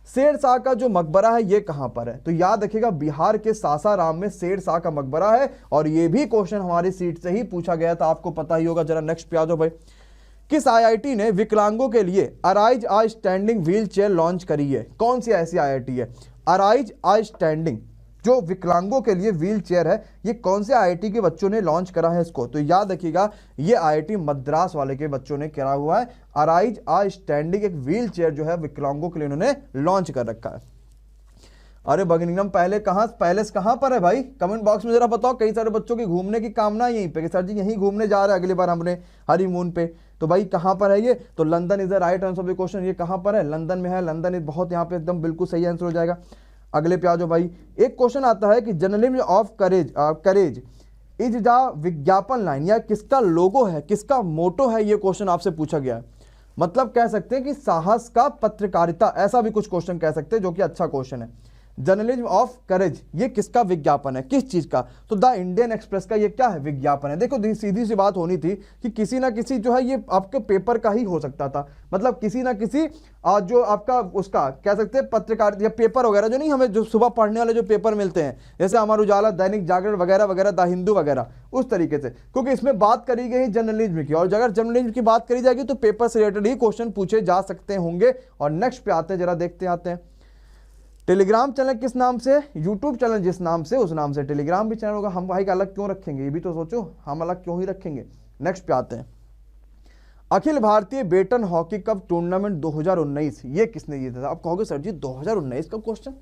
शेरशाह का जो मकबरा है ये कहां पर है? तो याद रखिएगा बिहार के सासाराम में शेरशाह का मकबरा है, और ये भी क्वेश्चन हमारी सीट से ही पूछा गया था, आपको पता ही होगा। जरा नेक्स्ट पे आ जाओ भाई। किस आईआईटी ने विकलांगों के लिए अराइज आ स्टैंडिंग व्हील चेयर लॉन्च करी है? कौन सी ऐसी आईआईटी है? अराइज आ स्टैंडिंग जो विकलांगों के लिए व्हील चेयर है, ये कौन से आईआईटी के बच्चों ने लॉन्च करा है इसको? तो याद रखिएगा ये आईआईटी मद्रास वाले के बच्चों ने करा हुआ है। अराइज आ स्टैंडिंग एक व्हील चेयर जो है विकलांगों के लिए उन्होंने लॉन्च कर रखा है। अरे बगिंगम पैलेस कहां पर है भाई? कमेंट बॉक्स में जरा बताओ। कई सारे बच्चों की घूमने की कामना यहीं पे कि सर जी यहीं घूमने जा रहे हैं अगली बार हमने हनीमून पे। तो भाई कहां पर है ये? तो London is the right answer of the question. ये कहां पर है? लंदन में है। लंदन इज बहुत यहाँ पे एकदम बिल्कुल सही आंसर हो जाएगा। अगले पे आ जाओ भाई। एक क्वेश्चन आता है कि journalism of courage is the विज्ञापन लाइन, या किसका लोगो है, किसका मोटो है, ये क्वेश्चन आपसे पूछा गया है। मतलब कह सकते हैं कि साहस का पत्रकारिता, ऐसा भी कुछ क्वेश्चन कह सकते हैं, जो कि अच्छा क्वेश्चन है। जर्नलिज्म ऑफ करेज ये किसका विज्ञापन है, किस चीज का? तो द इंडियन एक्सप्रेस का ये क्या है, विज्ञापन है। देखो सीधी सी बात होनी थी कि किसी ना किसी जो है ये आपके पेपर का ही हो सकता था, मतलब किसी ना किसी जो आपका उसका कह सकते हैं पत्रकार या पेपर वगैरह, जो नहीं हमें जो सुबह पढ़ने वाले जो पेपर मिलते हैं, जैसे अमर उजाला, दैनिक जागरण वगैरह वगैरह, द हिंदू वगैरह, उस तरीके से, क्योंकि इसमें बात करी गई जर्नलिज्म की, और अगर जर्नलिज्म की बात करी जाएगी तो पेपर से रिलेटेड ही क्वेश्चन पूछे जा सकते होंगे। और नेक्स्ट पे आते हैं, जरा देखते आते हैं। टेलीग्राम चैनल किस नाम से? यूट्यूब चैनल जिस नाम से उस नाम से टेलीग्राम भी चैनल होगा। हम भाई का अलग क्यों रखेंगे, ये भी तो सोचो, हम अलग क्यों ही रखेंगे। नेक्स्ट पे आते हैं। Akhil Bharatiya batten hockey cup tournament 2019 ये किसने जीता था? आप कहोगे सर जी 2019 का क्वेश्चन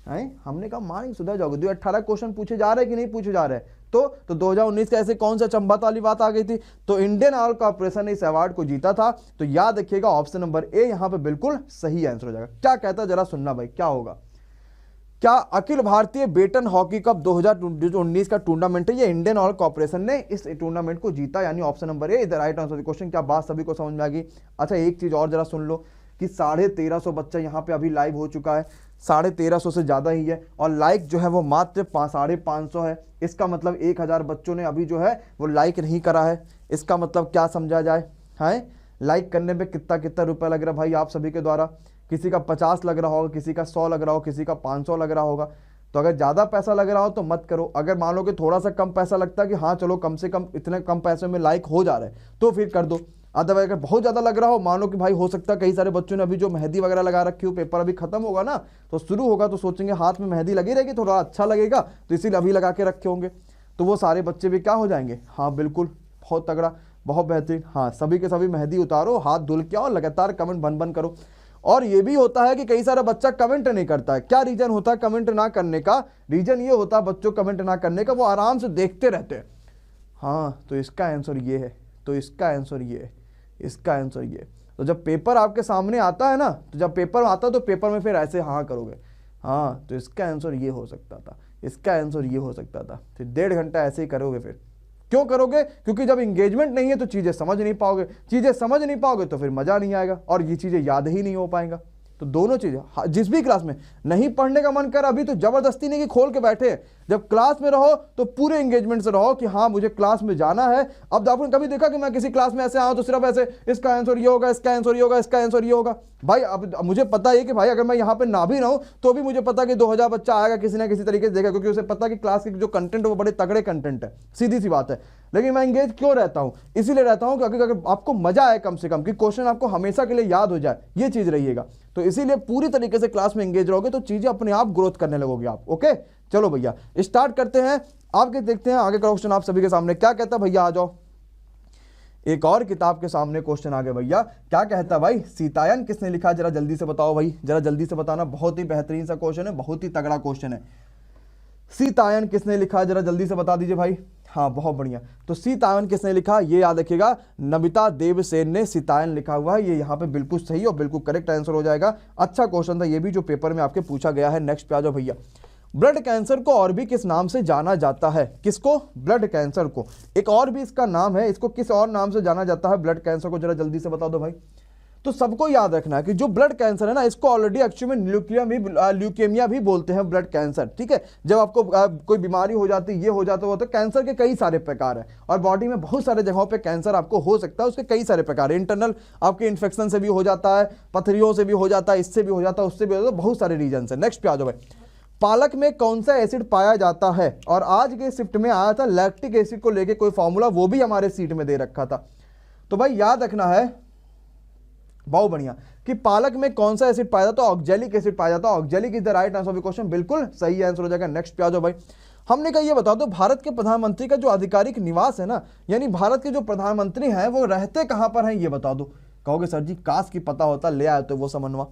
है, हमने कहा मानिंग सुधर जाओगे। 2018 क्वेश्चन पूछे जा रहे हैं कि नहीं पूछे जा रहे हैं? तो 2019 का ऐसे कौन सा चंबत वाली बात आ गई थी? तो इंडियन ऑयल कॉर्पोरेशन ने इस अवार्ड को जीता था। तो याद रखिएगा ऑप्शन नंबर ए यहां पे बिल्कुल सही आंसर हो जाएगा। क्या कहता है जरा सुनना भाई, क्या होगा? क्या Akhil Bharatiya batten hockey cup 2019 का टूर्नामेंट है, ये इंडियन ऑयल कॉर्पोरेशन ने इस टूर्नामेंट को जीता, यानी option number A is the right answer question. क्या बात सभी को समझ में आ गई? अच्छा एक चीज और जरा सुन लो कि 1350 बच्चा यहाँ पे अभी लाइव हो चुका है, 1350 से ज्यादा ही है, और लाइक जो है वो मात्र 550 है। इसका मतलब 1000 बच्चों ने अभी जो है वो लाइक नहीं करा है। इसका मतलब क्या समझा जाए? है लाइक करने पे कितना कितना रुपया लग रहा है भाई आप सभी के द्वारा? किसी का 50 लग रहा होगा, किसी का 100 लग रहा होगा, किसी का 500 लग रहा होगा। तो अगर ज़्यादा पैसा लग रहा हो तो मत करो। अगर मान लो कि थोड़ा सा कम पैसा लगता है कि हाँ चलो कम से कम इतने कम पैसे में लाइक हो जा रहा है, तो फिर कर दो। अदरवाइज अगर बहुत ज़्यादा लग रहा हो, मान लो कि भाई हो सकता है कई सारे बच्चों ने अभी जो मेहंदी वगैरह लगा रखी हो, पेपर अभी खत्म होगा ना तो शुरू होगा, तो सोचेंगे हाथ में मेहंदी लगी रहेगी थोड़ा अच्छा लगेगा, तो इसीलिए अभी लगा के रखे होंगे। तो वो सारे बच्चे भी क्या हो जाएंगे? हाँ बिल्कुल, बहुत तगड़ा, बहुत बेहतरीन। हाँ सभी के सभी मेहंदी उतारो, हाथ धुल के और लगातार कमेंट बन करो। और ये भी होता है कि कई सारा बच्चा कमेंट नहीं करता है। क्या रीजन होता है कमेंट ना करने का? रीजन ये होता है बच्चों कमेंट ना करने का, वो आराम से देखते रहते हैं। हाँ तो इसका आंसर ये है, तो इसका आंसर ये है, इसका आंसर ये। तो जब पेपर आपके सामने आता है ना, तो जब पेपर आता है तो पेपर में फिर ऐसे हाँ करोगे। हाँ तो इसका आंसर ये हो सकता था, इसका आंसर ये हो सकता था। फिर 1.5 घंटा ऐसे ही करोगे। फिर क्यों करोगे? क्योंकि जब इंगेजमेंट नहीं है तो चीज़ें समझ नहीं पाओगे, चीज़ें समझ नहीं पाओगे तो फिर मज़ा नहीं आएगा और ये चीज़ें याद ही नहीं हो पाएंगा। तो दोनों चीज़ें, जिस भी क्लास में नहीं पढ़ने का मन कर अभी तो ज़बरदस्ती नहीं कि खोल के बैठे, जब क्लास में रहो तो पूरे एंगेजमेंट से रहो कि हाँ मुझे क्लास में जाना है। अब आपने कभी देखा कि मैं किसी क्लास में ऐसे आऊँ तो सिर्फ ऐसे इसका आंसर ये होगा, इसका आंसर ये होगा, इसका आंसर ये होगा? भाई अब मुझे पता है कि भाई अगर मैं यहाँ पे ना भी रहूँ तो भी मुझे पता कि 2000 बच्चा आएगा किसी ना किसी तरीके से देगा, क्योंकि उसे पता कि क्लास के जो कंटेंट है वो बड़े तगड़े कंटेंट है, सीधी सी बात है। लेकिन मैं एंगेज क्यों रहता हूँ? इसीलिए रहता हूँ क्योंकि अगर आपको मजा आए कम से कम कि क्वेश्चन आपको हमेशा के लिए याद हो जाए, ये चीज़ रहिएगा। तो तो इसीलिए पूरी तरीके से क्लास में एंगेज रहोगे तो चीजें अपने आप ग्रोथ करने लगोगे आप। ओके चलो भैया स्टार्ट करते हैं, आपके देखते हैं आगे का क्वेश्चन आप सभी के सामने क्या कहता है भैया। आ जाओ, एक और किताब के सामने क्वेश्चन आ गया भैया। क्या कहता है भाई, सीतायन किसने लिखा, जरा जल्दी से बताओ भाई, जरा जल्दी से बताना। बहुत ही बेहतरीन सा क्वेश्चन है, बहुत ही तगड़ा क्वेश्चन है। सीतायन किसने लिखा, जरा जल्दी से बता दीजिए भाई। हाँ बहुत बढ़िया, तो सीतायन किसने लिखा, ये याद रखिएगा नमिता देवसेन ने सीतायन लिखा हुआ है। ये यहाँ पे बिल्कुल सही और बिल्कुल करेक्ट आंसर हो जाएगा। अच्छा क्वेश्चन था ये भी जो पेपर में आपके पूछा गया है। नेक्स्ट पे आ जाओ भैया। ब्लड कैंसर को और भी किस नाम से जाना जाता है, किसको, ब्लड कैंसर को, एक और भी इसका नाम है, इसको किस और नाम से जाना जाता है ब्लड कैंसर को, जरा जल्दी से बता दो भाई। तो सबको याद रखना है कि जो ब्लड कैंसर है ना, इसको ऑलरेडी एक्चुअली में ल्यूकेमिया भी बोलते हैं ब्लड कैंसर। ठीक है, जब आपको कोई बीमारी हो जाती है, ये हो जाता है, तो कैंसर के कई सारे प्रकार है और बॉडी में बहुत सारे जगहों पे कैंसर आपको हो सकता है। उसके कई सारे प्रकार है, इंटरनल आपके इन्फेक्शन से भी हो जाता है, पथरियों से भी हो जाता है, इससे भी हो जाता है, उससे भी हो जाता है, बहुत सारे रीजन है। नेक्स्ट पे आ जाओ भाई। पालक में कौन सा एसिड पाया जाता है, और आज के शिफ्ट में आया था लैक्टिक एसिड को लेके कोई फॉर्मूला, वो भी हमारे सीट में दे रखा था। तो भाई याद रखना है बहुत बढ़िया कि पालक में कौन सा एसिड पाया जाता है, ऑक्जेलिक एसिड पाया जाता है। Oxalic is the right answer of the question, बिल्कुल सही आंसर हो जाएगा। नेक्स्ट पे आ जाओ भाई। हमने कहा ये बता दो भारत के प्रधानमंत्री का जो आधिकारिक निवास है ना, यानी भारत के जो प्रधानमंत्री हैं वो रहते कहां पर हैं, ये बता दो। कहोगे सर जी काश की पता होता, ले आए तो वो समन्वय।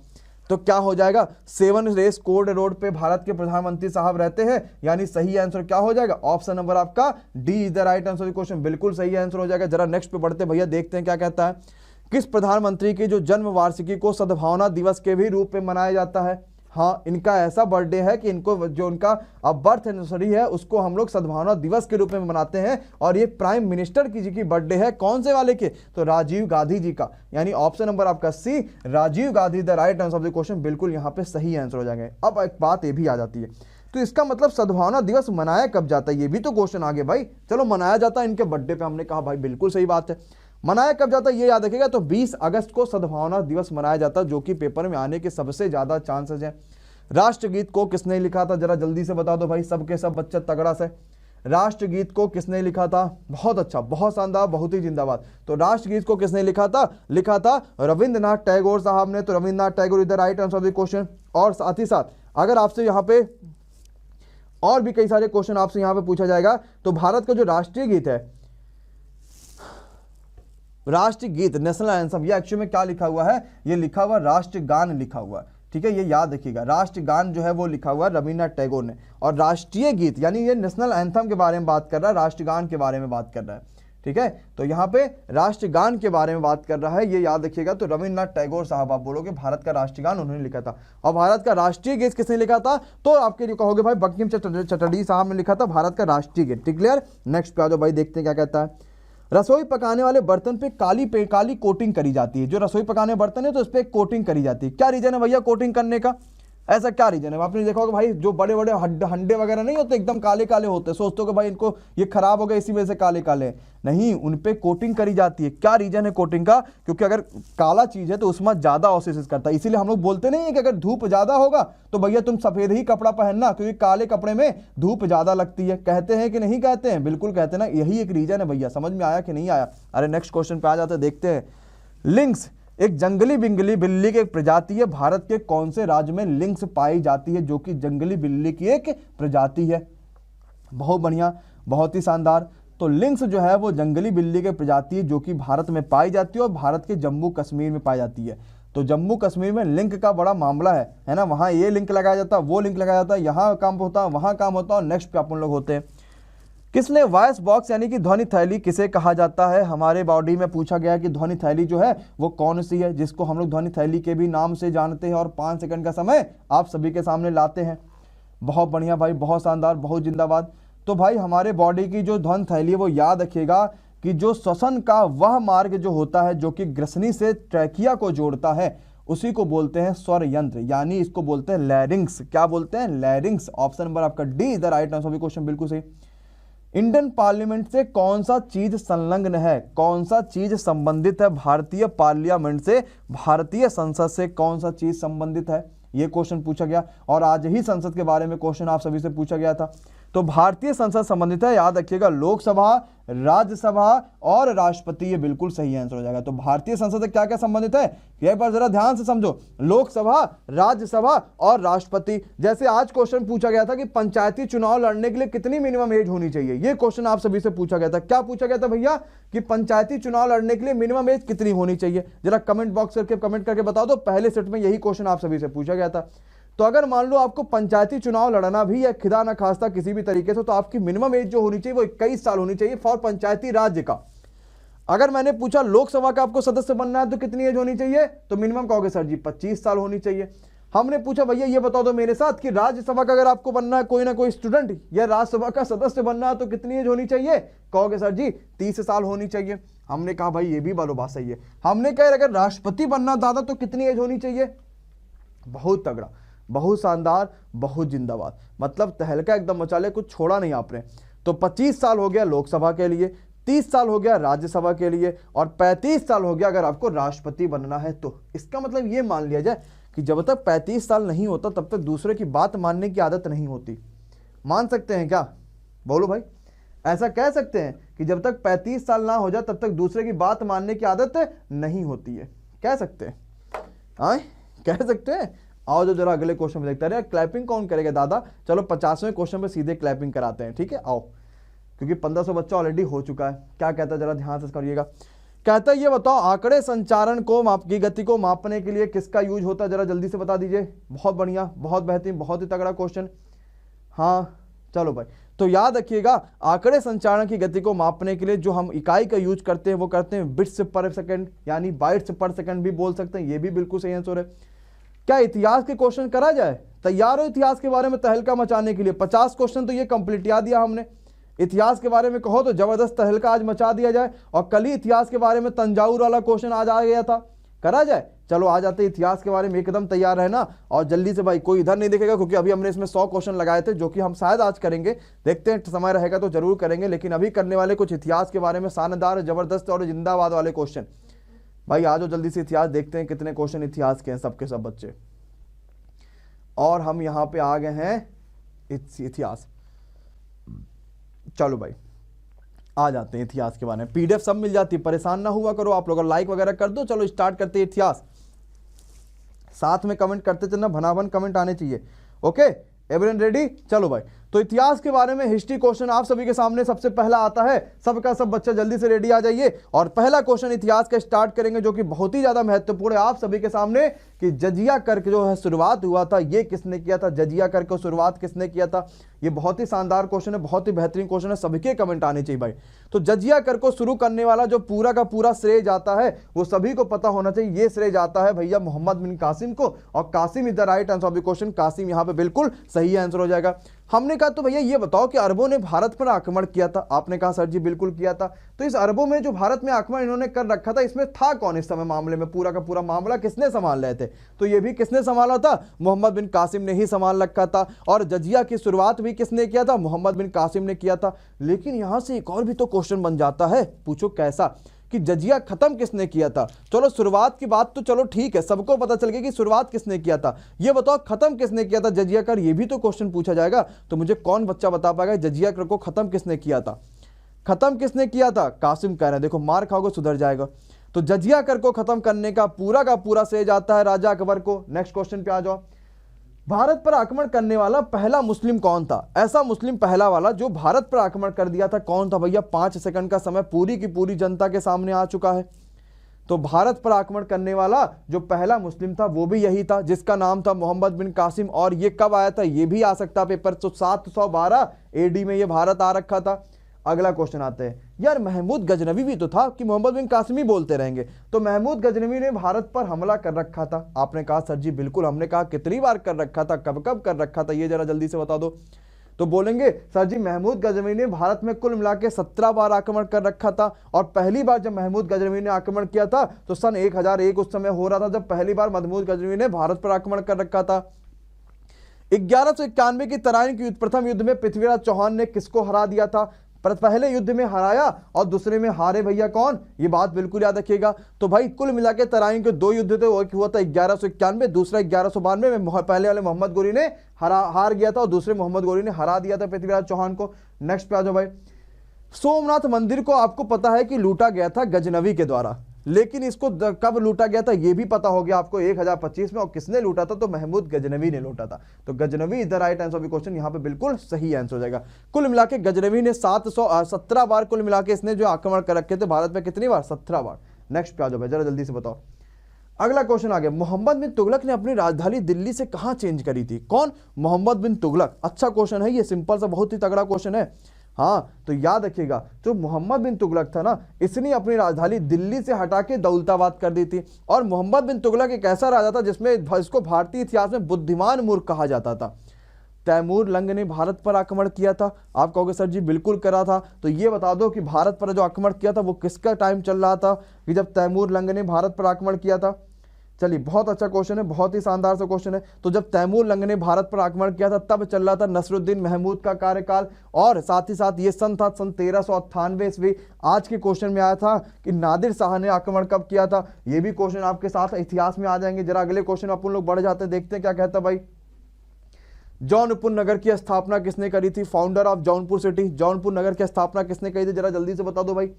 तो क्या हो जाएगा, 7 रेस कोर्ट रोड पे भारत के प्रधानमंत्री साहब रहते हैं, यानी सही आंसर क्या हो जाएगा, ऑप्शन नंबर आपका D is the right answer question, बिल्कुल सही आंसर हो जाएगा। जरा नेक्स्ट पे बढ़ते भैया, देखते हैं क्या कहता है। किस प्रधानमंत्री की जो जन्म वार्षिकी को सद्भावना दिवस के भी रूप में मनाया जाता है। हाँ, इनका ऐसा बर्थडे है कि इनको जो उनका बर्थ एनिवर्सरी है उसको हम लोग सद्भावना दिवस के रूप में मनाते हैं, और ये प्राइम मिनिस्टर की जी की बर्थडे है, कौन से वाले के, तो राजीव गांधी जी का, यानी ऑप्शन नंबर आपका C Rajiv Gandhi the right answer of the question, बिल्कुल यहाँ पे सही आंसर हो जाएंगे। अब एक बात ये भी आ जाती है, तो इसका मतलब सद्भावना दिवस मनाया कब जाता है, ये भी तो क्वेश्चन आगे भाई। चलो मनाया जाता है इनके बर्थडे पे, हमने कहा भाई बिल्कुल सही बात है। मनाया कब जाता है ये याद रखिएगा, तो 20 अगस्त को सद्भावना दिवस मनाया जाता है, जो कि पेपर में आने के सबसे ज्यादा चांसेस हैं। राष्ट्रगीत को किसने लिखा था, जरा जल्दी से बता दो भाई, सबके सब बच्चे तगड़ा से। राष्ट्रगीत को किसने लिखा था, बहुत अच्छा, बहुत शानदार, बहुत ही जिंदाबाद। तो राष्ट्रगीत को किसने लिखा था रविंद्रनाथ टैगोर साहब ने। तो Rabindranath Tagore is the right answer of the question. और साथ ही साथ अगर आपसे यहाँ पे और भी कई सारे क्वेश्चन आपसे यहाँ पे पूछा जाएगा, तो भारत का जो राष्ट्रीय गीत है, राष्ट्रीय गीत नेशनल एंथम, ये एक्चुअली में क्या लिखा हुआ है, ये लिखा हुआ राष्ट्रगान लिखा हुआ है। ठीक है, ये याद रखिएगा, राष्ट्रगान जो है वो लिखा हुआ है रविन्द्रनाथ टैगोर ने, और राष्ट्रीय गीत यानी ये नेशनल एंथम के बारे में बात कर रहा है, राष्ट्रगान के बारे में बात कर रहा है। ठीक है, तो यहाँ पे राष्ट्रगान के बारे में बात कर रहा है, ये याद रखिएगा। तो रविन्द्रनाथ टैगोर साहब आप बोलोगे भारत का राष्ट्रगान उन्होंने लिखा था। और भारत का राष्ट्रीय गीत किसने लिखा था, तो आपके लिए कहोगे भाई बंकिम चटर्जी साहब ने लिखा था भारत का राष्ट्रीय गीत। ठीक क्लियर। नेक्स्ट पे आ जाओ भाई, देखते हैं क्या कहता है। रसोई पकाने वाले बर्तन पे काली कोटिंग करी जाती है। जो रसोई पकाने बर्तन है तो उस पर कोटिंग करी जाती है, क्या रीजन है भैया कोटिंग करने का, ऐसा क्या रीजन है। आपने देखा होगा भाई जो बड़े बड़े हंडे वगैरह नहीं होते, एकदम काले काले होते, सोचते हो कि भाई इनको ये खराब हो गए इसी वजह से काले काले, नहीं, उन पे कोटिंग करी जाती है। क्या रीजन है कोटिंग का, क्योंकि अगर काला चीज है तो उसमें ज्यादा ऑक्सीडेशन करता है, इसीलिए हम लोग बोलते नहीं है कि अगर धूप ज्यादा होगा तो भैया तुम सफेद ही कपड़ा पहनना, क्योंकि काले कपड़े में धूप ज्यादा लगती है। कहते हैं कि नहीं कहते हैं, बिल्कुल कहते हैं ना, यही एक रीजन है भैया। समझ में आया कि नहीं आया। अरे नेक्स्ट क्वेश्चन पे आ जाते, देखते हैं। लिंक्स एक जंगली बिल्ली की एक प्रजाति है, भारत के कौन से राज्य में लिंक्स पाई जाती है, जो कि जंगली बिल्ली की एक प्रजाति है। बहुत बढ़िया, बहुत ही शानदार। तो लिंक्स जो है वो जंगली बिल्ली की प्रजाति है, जो कि भारत में पाई जाती है और भारत के जम्मू कश्मीर में पाई जाती है। तो जम्मू कश्मीर में लिंक का बड़ा मामला है ना, वहाँ ये लिंक लगाया जाता है, वो लिंक लगाया जाता है, यहाँ काम होता है, वहाँ काम होता है, और नेक्स्ट पे अपन लोग होते हैं। किसने वॉइस बॉक्स यानी कि ध्वनि थैली किसे कहा जाता है, हमारे बॉडी में पूछा गया कि ध्वनि थैली जो है वो कौन सी है, जिसको हम लोग ध्वनि थैली के भी नाम से जानते हैं, और 5 सेकंड का समय आप सभी के सामने लाते हैं। बहुत बढ़िया भाई, बहुत शानदार, बहुत जिंदाबाद। तो भाई हमारे बॉडी की जो ध्वनि थैली है वो याद रखिएगा कि जो श्वसन का वह मार्ग जो होता है जो कि ग्रसनी से ट्रैकिया को जोड़ता है, उसी को बोलते हैं स्वर यंत्र, यानी इसको बोलते हैं लैरिंग्स। क्या बोलते हैं, लैरिंग्स। ऑप्शन नंबर आपका D is the right answer of the question, बिल्कुल सही। इंडियन पार्लियामेंट से कौन सा चीज संलग्न है, कौन सा चीज संबंधित है भारतीय पार्लियामेंट से, भारतीय संसद से कौन सा चीज संबंधित है, ये क्वेश्चन पूछा गया। और आज ही संसद के बारे में क्वेश्चन आप सभी से पूछा गया था। तो भारतीय संसद संबंधित है, याद रखिएगा लोकसभा, राज्यसभा और राष्ट्रपति, ये बिल्कुल सही आंसर हो जाएगा। तो भारतीय संसद से क्या क्या संबंधित है, एक बार जरा ध्यान से समझो, लोकसभा, राज्यसभा और राष्ट्रपति। जैसे आज क्वेश्चन पूछा गया था कि पंचायती चुनाव लड़ने के लिए कितनी मिनिमम एज होनी चाहिए, ये क्वेश्चन आप सभी से पूछा गया था। क्या पूछा गया था भैया कि पंचायती चुनाव लड़ने के लिए मिनिमम एज कितनी होनी चाहिए, जरा कमेंट बॉक्स करके कमेंट करके बता दो। पहले सेट में यही क्वेश्चन आप सभी से पूछा गया था। तो अगर मान लो आपको पंचायती चुनाव लड़ना भी है खुदा ना खास्ता किसी भी तरीके से, तो आपकी मिनिमम एज जो होनी चाहिए वो 21 साल होनी चाहिए फॉर पंचायती राज्य का। अगर मैंने पूछा लोकसभा का आपको सदस्य बनना है तो कितनी एज होनी चाहिए, तो मिनिमम कहोगे सर जी 25 साल होनी चाहिए। हमने पूछा भैया ये बता दो मेरे साथ कि राज्यसभा का अगर आपको बनना है कोई ना कोई स्टूडेंट या राज्यसभा का सदस्य बनना है तो कितनी एज होनी चाहिए, कहोगे सर जी 30 साल होनी चाहिए। हमने कहा भाई ये भी बालो बात सही है। हमने कहा अगर राष्ट्रपति बनना दादा तो कितनी एज होनी चाहिए, बहुत तगड़ा, बहुत शानदार, बहुत जिंदाबाद, मतलब तहलका एकदम मचा ले, कुछ छोड़ा नहीं आपने। तो 25 साल हो गया लोकसभा के लिए, 30 साल हो गया राज्यसभा के लिए और 35 साल हो गया अगर आपको राष्ट्रपति बनना है तो। इसका मतलब ये मान लिया जाए कि जब तक 35 साल नहीं होता तब तक दूसरे की बात मानने की आदत नहीं होती। मान सकते हैं क्या, बोलो भाई, ऐसा कह सकते हैं कि जब तक 35 साल ना हो जाए तब तक दूसरे की बात मानने की आदत नहीं होती है, कह सकते हैं, हाँ कह सकते हैं। आओ जो जरा अगले क्वेश्चन में देखते रहे। क्लैपिंग कौन करेगा दादा, चलो 50वें क्वेश्चन पे सीधे क्लैपिंग कराते हैं, ठीक है आओ, क्योंकि 1500 बच्चा ऑलरेडी हो चुका है। क्या कहता है जरा ध्यान से करिएगा। कहता है ये बताओ आंकड़े संचारण को की गति को मापने के लिए किसका यूज होता है, जरा जल्दी से बता दीजिए। बहुत बढ़िया, बहुत बेहतरीन, बहुत ही तगड़ा क्वेश्चन। हाँ चलो भाई, तो याद रखिएगा आंकड़े संचारण की गति को मापने के लिए जो हम इकाई का यूज करते हैं वो करते हैं बिट्स पर सेकंड, यानी बाइट्स पर सेकंड भी बोल सकते हैं, ये भी बिल्कुल सही आंसर है। क्या इतिहास के क्वेश्चन करा जाए, तैयार हो इतिहास के बारे में तहलका मचाने के लिए। 50 क्वेश्चन तो ये कंप्लीट याद दिया हमने। इतिहास के बारे में कहो तो जबरदस्त तहलका आज मचा दिया जाए। और कल ही इतिहास के बारे में तंजावुर वाला क्वेश्चन आज आ गया था, करा जाए। चलो आ जाते इतिहास के बारे में, एकदम तैयार है ना। और जल्दी से भाई, कोई इधर नहीं देखेगा क्योंकि अभी हमने इसमें 100 क्वेश्चन लगाए थे जो कि हम शायद आज करेंगे, देखते हैं समय रहेगा तो जरूर करेंगे। लेकिन अभी करने वाले कुछ इतिहास के बारे में शानदार, जबरदस्त और जिंदाबाद वाले क्वेश्चन। भाई आ जाओ जल्दी से, इतिहास देखते हैं कितने क्वेश्चन इतिहास के हैं सबके सब बच्चे। और हम यहाँ पे आ गए हैं इतिहास। चलो भाई आ जाते हैं इतिहास के बारे में। पीडीएफ सब मिल जाती है, परेशान ना हुआ करो आप लोग, लाइक वगैरह कर दो। चलो स्टार्ट करते हैं इतिहास, साथ में कमेंट करते चलना, भनाभन कमेंट आने चाहिए। ओके एवरीवन रेडी, चलो भाई। तो इतिहास के बारे में हिस्ट्री क्वेश्चन आप सभी के सामने सबसे पहला आता है। सबका सब बच्चा जल्दी से रेडी आ जाइए। और पहला क्वेश्चन इतिहास का स्टार्ट करेंगे जो कि बहुत ही ज्यादा महत्वपूर्ण है आप सभी के सामने, कि जजिया कर जो है शुरुआत हुआ था, ये किसने किया था, जजिया कर को शुरुआत किसने किया था। ये बहुत ही शानदार क्वेश्चन है, बहुत ही बेहतरीन क्वेश्चन है, सभी के कमेंट आने चाहिए भाई। तो जजिया कर को शुरू करने वाला जो पूरा का पूरा श्रेय जाता है वो सभी को पता होना चाहिए। ये श्रेय जाता है भैया मोहम्मद बिन कासिम को, और Qasim is the right answer of the question. Qasim यहाँ पे बिल्कुल सही आंसर हो जाएगा। हमने कहा तो भैया ये बताओ कि अरबों ने भारत पर आक्रमण किया था, आपने कहा सर जी बिल्कुल किया था। तो इस अरबों में जो भारत में आक्रमण इन्होंने कर रखा था, इसमें था कौन इस समय मामले में, पूरा का पूरा मामला किसने संभाल रहे थे, तो ये भी किसने संभाला था, मोहम्मद बिन कासिम ने ही संभाल रखा था। और जजिया की शुरुआत भी किसने किया था, मोहम्मद बिन कासिम ने किया था। लेकिन यहां से एक और भी तो क्वेश्चन बन जाता है, पूछो कैसा, कि जजिया खत्म किसने किया था। चलो शुरुआत की बात तो चलो ठीक है, सबको पता चल गया कि शुरुआत किसने किया था, ये बताओ खत्म किसने किया था जजिया कर, ये भी तो क्वेश्चन पूछा जाएगा। तो मुझे कौन बच्चा बता पाएगा जजिया कर को खत्म किसने किया था, खत्म किसने किया था, कासिम कह रहे हैं। देखो मार खाओगे सुधर जाएगा। तो जजिया कर को खत्म करने का पूरा श्रेय जाता है राजा अकबर को। नेक्स्ट क्वेश्चन पे आ जाओ। भारत पर आक्रमण करने वाला पहला मुस्लिम कौन था, ऐसा मुस्लिम पहला वाला जो भारत पर आक्रमण कर दिया था, कौन था भैया। 5 सेकंड का समय पूरी की पूरी जनता के सामने आ चुका है। तो भारत पर आक्रमण करने वाला जो पहला मुस्लिम था वो भी यही था, जिसका नाम था मोहम्मद बिन कासिम। और ये कब आया था, ये भी आ सकता पेपर, तो 712 एडी में ये भारत आ रखा था। अगला क्वेश्चन आते हैं, यार महमूद गजनवी भी तो था, कि मोहम्मद बिन कासिम ही बोलते रहेंगे। तो महमूद गजनवी ने भारत पर हमला कर रखा था, आपने कहा सर जी बिल्कुल। हमने कहा कितनी बार कर रखा था, कब कब कर रखा था, ये जरा जल्दी से बता दो। तो बोलेंगे सर जी महमूद गजनवी ने भारत में कुल मिला के 17 बार आक्रमण कर रखा था। और पहली बार जब महमूद गजनवी ने आक्रमण किया था तो सन 1001 उस समय हो रहा था, जब पहली बार महमूद गजनवी ने भारत पर आक्रमण कर रखा था। 1191 की तराइन के प्रथम युद्ध में पृथ्वीराज चौहान ने किसको हरा दिया था। पर पहले युद्ध में हराया और दूसरे में हारे भैया कौन, ये बात बिल्कुल याद रखिएगा। तो भाई कुल मिला के तराइन के 2 युद्ध थे, वो एक हुआ था 1191, दूसरा 1192 में पहले वाले मोहम्मद गोरी ने हार गया था और दूसरे मोहम्मद गोरी ने हरा दिया था पृथ्वीराज चौहान को। नेक्स्ट पे आ जाओ भाई। सोमनाथ मंदिर को आपको पता है कि लूटा गया था गजनवी के द्वारा, लेकिन इसको कब लूटा गया था ये भी पता हो गया आपको 1025 में, और किसने लूटा था, तो महमूद गजनवी ने लूटा था। तो Ghaznavi is the right answer of question, यहाँ पे बिल्कुल सही आंसर हो जाएगा। कुल मिला के गजनवी ने 717 बार कुल मिला के इसने जो आक्रमण कर रखे थे भारत में, कितनी बार, 17 बार। नेक्स्ट पे आ जाओ भाई, जरा जल्दी से बताओ। अगला क्वेश्चन आ गया, मोहम्मद बिन तुगलक ने अपनी राजधानी दिल्ली से कहां चेंज करी थी, कौन, मोहम्मद बिन तुगलक। अच्छा क्वेश्चन है ये, सिंपल सा बहुत ही तगड़ा क्वेश्चन है। हाँ तो याद रखिएगा, जो मोहम्मद बिन तुगलक था ना, इसने अपनी राजधानी दिल्ली से हटा के दौलताबाद कर दी थी। और मोहम्मद बिन तुगलक एक ऐसा राजा था जिसमें इसको भारतीय इतिहास में बुद्धिमान मूर्ख कहा जाता था। तैमूर लंग ने भारत पर आक्रमण किया था, आप कहोगे सर जी बिल्कुल करा था, तो ये बता दो कि भारत पर जो आक्रमण किया था वो किसका टाइम चल रहा था कि जब तैमूर लंग ने भारत पर आक्रमण किया था। चलिए बहुत अच्छा क्वेश्चन है, बहुत ही शानदार सा क्वेश्चन है। तो जब तैमूर लंग ने भारत पर आक्रमण किया था तब चल रहा था नसरुद्दीन महमूद का कार्यकाल, और साथ ही साथ ये सन था सन 1398 ईस्वी। आज के क्वेश्चन में आया था कि नादिर शाह ने आक्रमण कब किया था, ये भी क्वेश्चन आपके साथ इतिहास में आ जाएंगे। जरा अगले क्वेश्चन अपन लोग बढ़ जाते हैं, देखते हैं क्या कहता है भाई। जौनपुर नगर की स्थापना किसने करी थी, founder of Jaunpur city, Jaunpur नगर की स्थापना किसने करी थी, जरा जल्दी से बता दो भाई।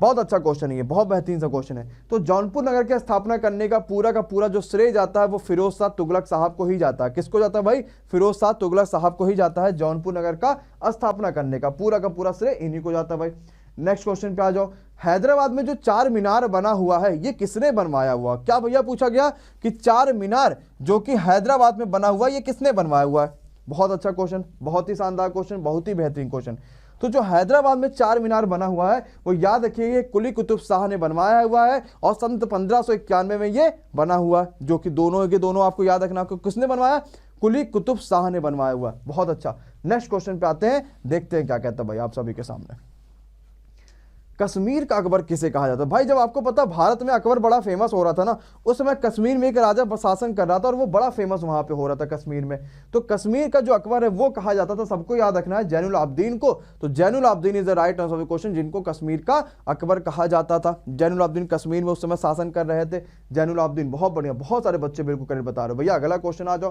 बहुत अच्छा क्वेश्चन है ये, बहुत बेहतरीन सा क्वेश्चन है। तो जौनपुर नगर की स्थापना करने का पूरा जो श्रेय जाता है वो फिरोज शाह तुगलक साहब को ही जाता है। किसको जाता है भाई, फिरोज शाह तुगलक साहब को ही जाता है। जौनपुर नगर का स्थापना करने का पूरा श्रेय इन्हीं को जाता है भाई। नेक्स्ट क्वेश्चन पे आ जाओ। हैदराबाद में जो 4 मीनार बना हुआ है ये किसने बनवाया हुआ, क्या भैया पूछा गया कि 4 मीनार जो कि हैदराबाद में बना हुआ है ये किसने बनवाया हुआ है। बहुत अच्छा क्वेश्चन, बहुत ही शानदार क्वेश्चन, बहुत ही बेहतरीन क्वेश्चन। तो जो हैदराबाद में 4 मीनार बना हुआ है वो याद रखिए कुली कुतुब शाह ने बनवाया हुआ है, और सन 1591 में ये बना हुआ, जो कि दोनों के दोनों आपको याद रखना, किसने बनवाया, कुली कुतुब शाह ने बनवाया हुआ। बहुत अच्छा। नेक्स्ट क्वेश्चन पे आते हैं, देखते हैं क्या कहता है भाई आप सभी के सामने। कश्मीर का अकबर किसे कहा जाता है भाई। जब आपको पता भारत में अकबर बड़ा फेमस हो रहा था ना, उस समय कश्मीर में एक राजा शासन कर रहा था और वो बड़ा फेमस वहां पे हो रहा था कश्मीर में। तो कश्मीर का जो अकबर है वो कहा जाता था, सबको याद रखना है, जैनुल आबदीन को। तो Zainul Abedin is the right answer of the question, जिनको कश्मीर का अकबर कहा जाता था। जैनुल आबदीन कश्मीर में उस समय शासन कर रहे थे। जैनुल आबदीन, बहुत बढ़िया, बहुत सारे बच्चे बिल्कुल करेक्ट बता रहे हो भैया। अगला क्वेश्चन आ जाओ।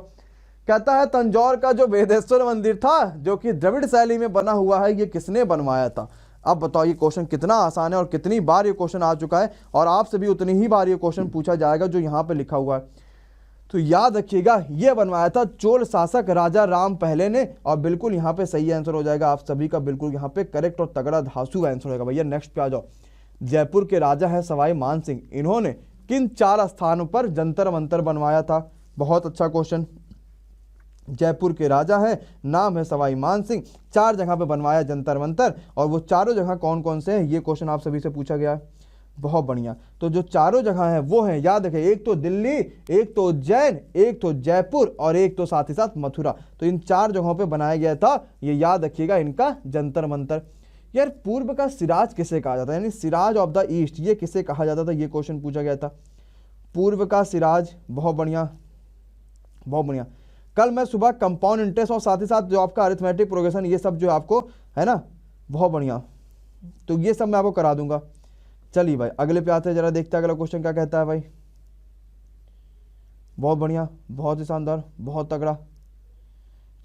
कहता है तंजौर का जो वेदेश्वर मंदिर था जो कि द्रविड़ शैली में बना हुआ है ये किसने बनवाया था। अब बताओ ये क्वेश्चन कितना आसान है और कितनी बार ये क्वेश्चन आ चुका है, और आपसे भी उतनी ही बार ये क्वेश्चन पूछा जाएगा जो यहाँ पे लिखा हुआ है। तो याद रखिएगा ये बनवाया था चोल शासक राजा राम पहले ने, और बिल्कुल यहाँ पे सही आंसर हो जाएगा आप सभी का, बिल्कुल यहाँ पे करेक्ट और तगड़ा धांसू आंसर होगा भैया। नेक्स्ट पे आ जाओ। जयपुर के राजा है सवाई मान सिंह, इन्होंने किन 4 स्थानों पर जंतर मंतर बनवाया था। बहुत अच्छा क्वेश्चन। जयपुर के राजा है, नाम है सवाई मान सिंह, 4 जगह पे बनवाया जंतर मंतर, और वो चारों जगह कौन कौन से हैं ये क्वेश्चन आप सभी से पूछा गया है। बहुत बढ़िया। तो जो चारों जगह है वो है, याद रखें, एक तो दिल्ली, एक तो उज्जैन, एक तो जयपुर, और एक तो साथ ही साथ मथुरा। तो इन 4 जगहों पे बनाया गया था, ये याद रखिएगा, इनका जंतर मंतर। यार पूर्व का सिराज किसे कहा जाता है, यानी सिराज ऑफ द ईस्ट, ये किसे कहा जाता था, ये क्वेश्चन पूछा गया था। पूर्व का सिराज, बहुत बढ़िया, बहुत बढ़िया। कल मैं सुबह कंपाउंड इंटरेस्ट और साथ ही साथ जो आपका अरिथमेटिक प्रोग्रेशन ये सब जो आपको है ना, बहुत बढ़िया, तो ये सब मैं आपको करा दूंगा। चलिए भाई अगले पे आते हैं, जरा देखते हैं अगला क्वेश्चन क्या कहता है भाई। बहुत बढ़िया, बहुत ही शानदार, बहुत तगड़ा।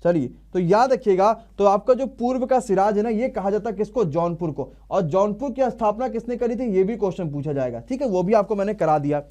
चलिए तो याद रखिएगा, तो आपका जो पूर्व का सिराज है ना ये कहा जाता है किसको, जौनपुर को। और जौनपुर की स्थापना किसने करी थी ये भी क्वेश्चन पूछा जाएगा, ठीक है, वो भी आपको मैंने करा दिया।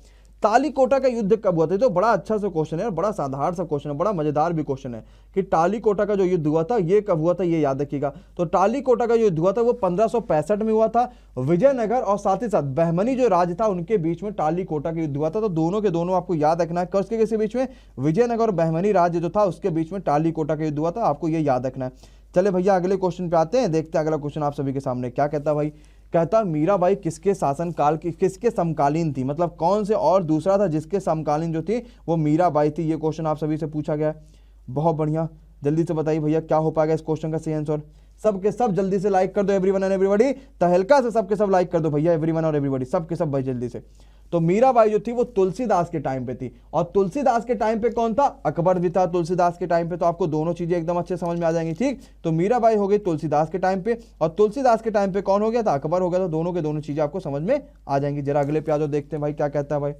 तालीकोटा का युद्ध कब हुआ था, तो बड़ा अच्छा सा क्वेश्चन है और बड़ा साधारण सा क्वेश्चन है, बड़ा मजेदार भी क्वेश्चन है कि तालीकोटा का जो युद्ध हुआ था ये कब हुआ था, ये याद रखिएगा। तो तालीकोटा का युद्ध हुआ था वो 1565 में हुआ था। विजयनगर और साथ ही साथ बहमनी जो राज्य था उनके बीच में तालीकोटा का युद्ध हुआ था। तो दोनों के दोनों आपको याद रखना है, किसके बीच में, विजयनगर और बहमनी राज्य जो था उसके बीच में तालीकोटा का युद्ध हुआ था, आपको ये याद रखना है। चले भैया अगले क्वेश्चन पे आते हैं, देखते हैं अगला क्वेश्चन आप सभी के सामने क्या कहता है भाई। कहता मीराबाई किसके शासन काल की, किसके समकालीन थी, मतलब कौन से और दूसरा था जिसके समकालीन जो थी वो मीराबाई थी, ये क्वेश्चन आप सभी से पूछा गया है। बहुत बढ़िया, जल्दी से बताइए भैया क्या हो पाएगा इस क्वेश्चन का सही आंसर। सबके सब जल्दी से लाइक कर दो, एवरीवन एंड एवरीबॉडी, तहलका से सबके सब लाइक कर दो भैया, एवरीवन और एवरीबॉडी, सबके सब भाई जल्दी से। तो मीराबाई जो थी वो तुलसीदास के टाइम पे थी, और तुलसीदास के टाइम पे कौन था, अकबर भी था तुलसीदास के टाइम पे। तो आपको दोनों चीजें एकदम अच्छे समझ में आ जाएंगी, ठीक। तो मीराबाई हो गई तुलसीदास के टाइम पे, और तुलसीदास के टाइम पे कौन हो गया था, अकबर हो गया था। दोनों के दोनों चीजें आपको समझ में आ जाएंगी। जरा अगले पे आ जाओ, देखते हैं भाई क्या कहता है। भाई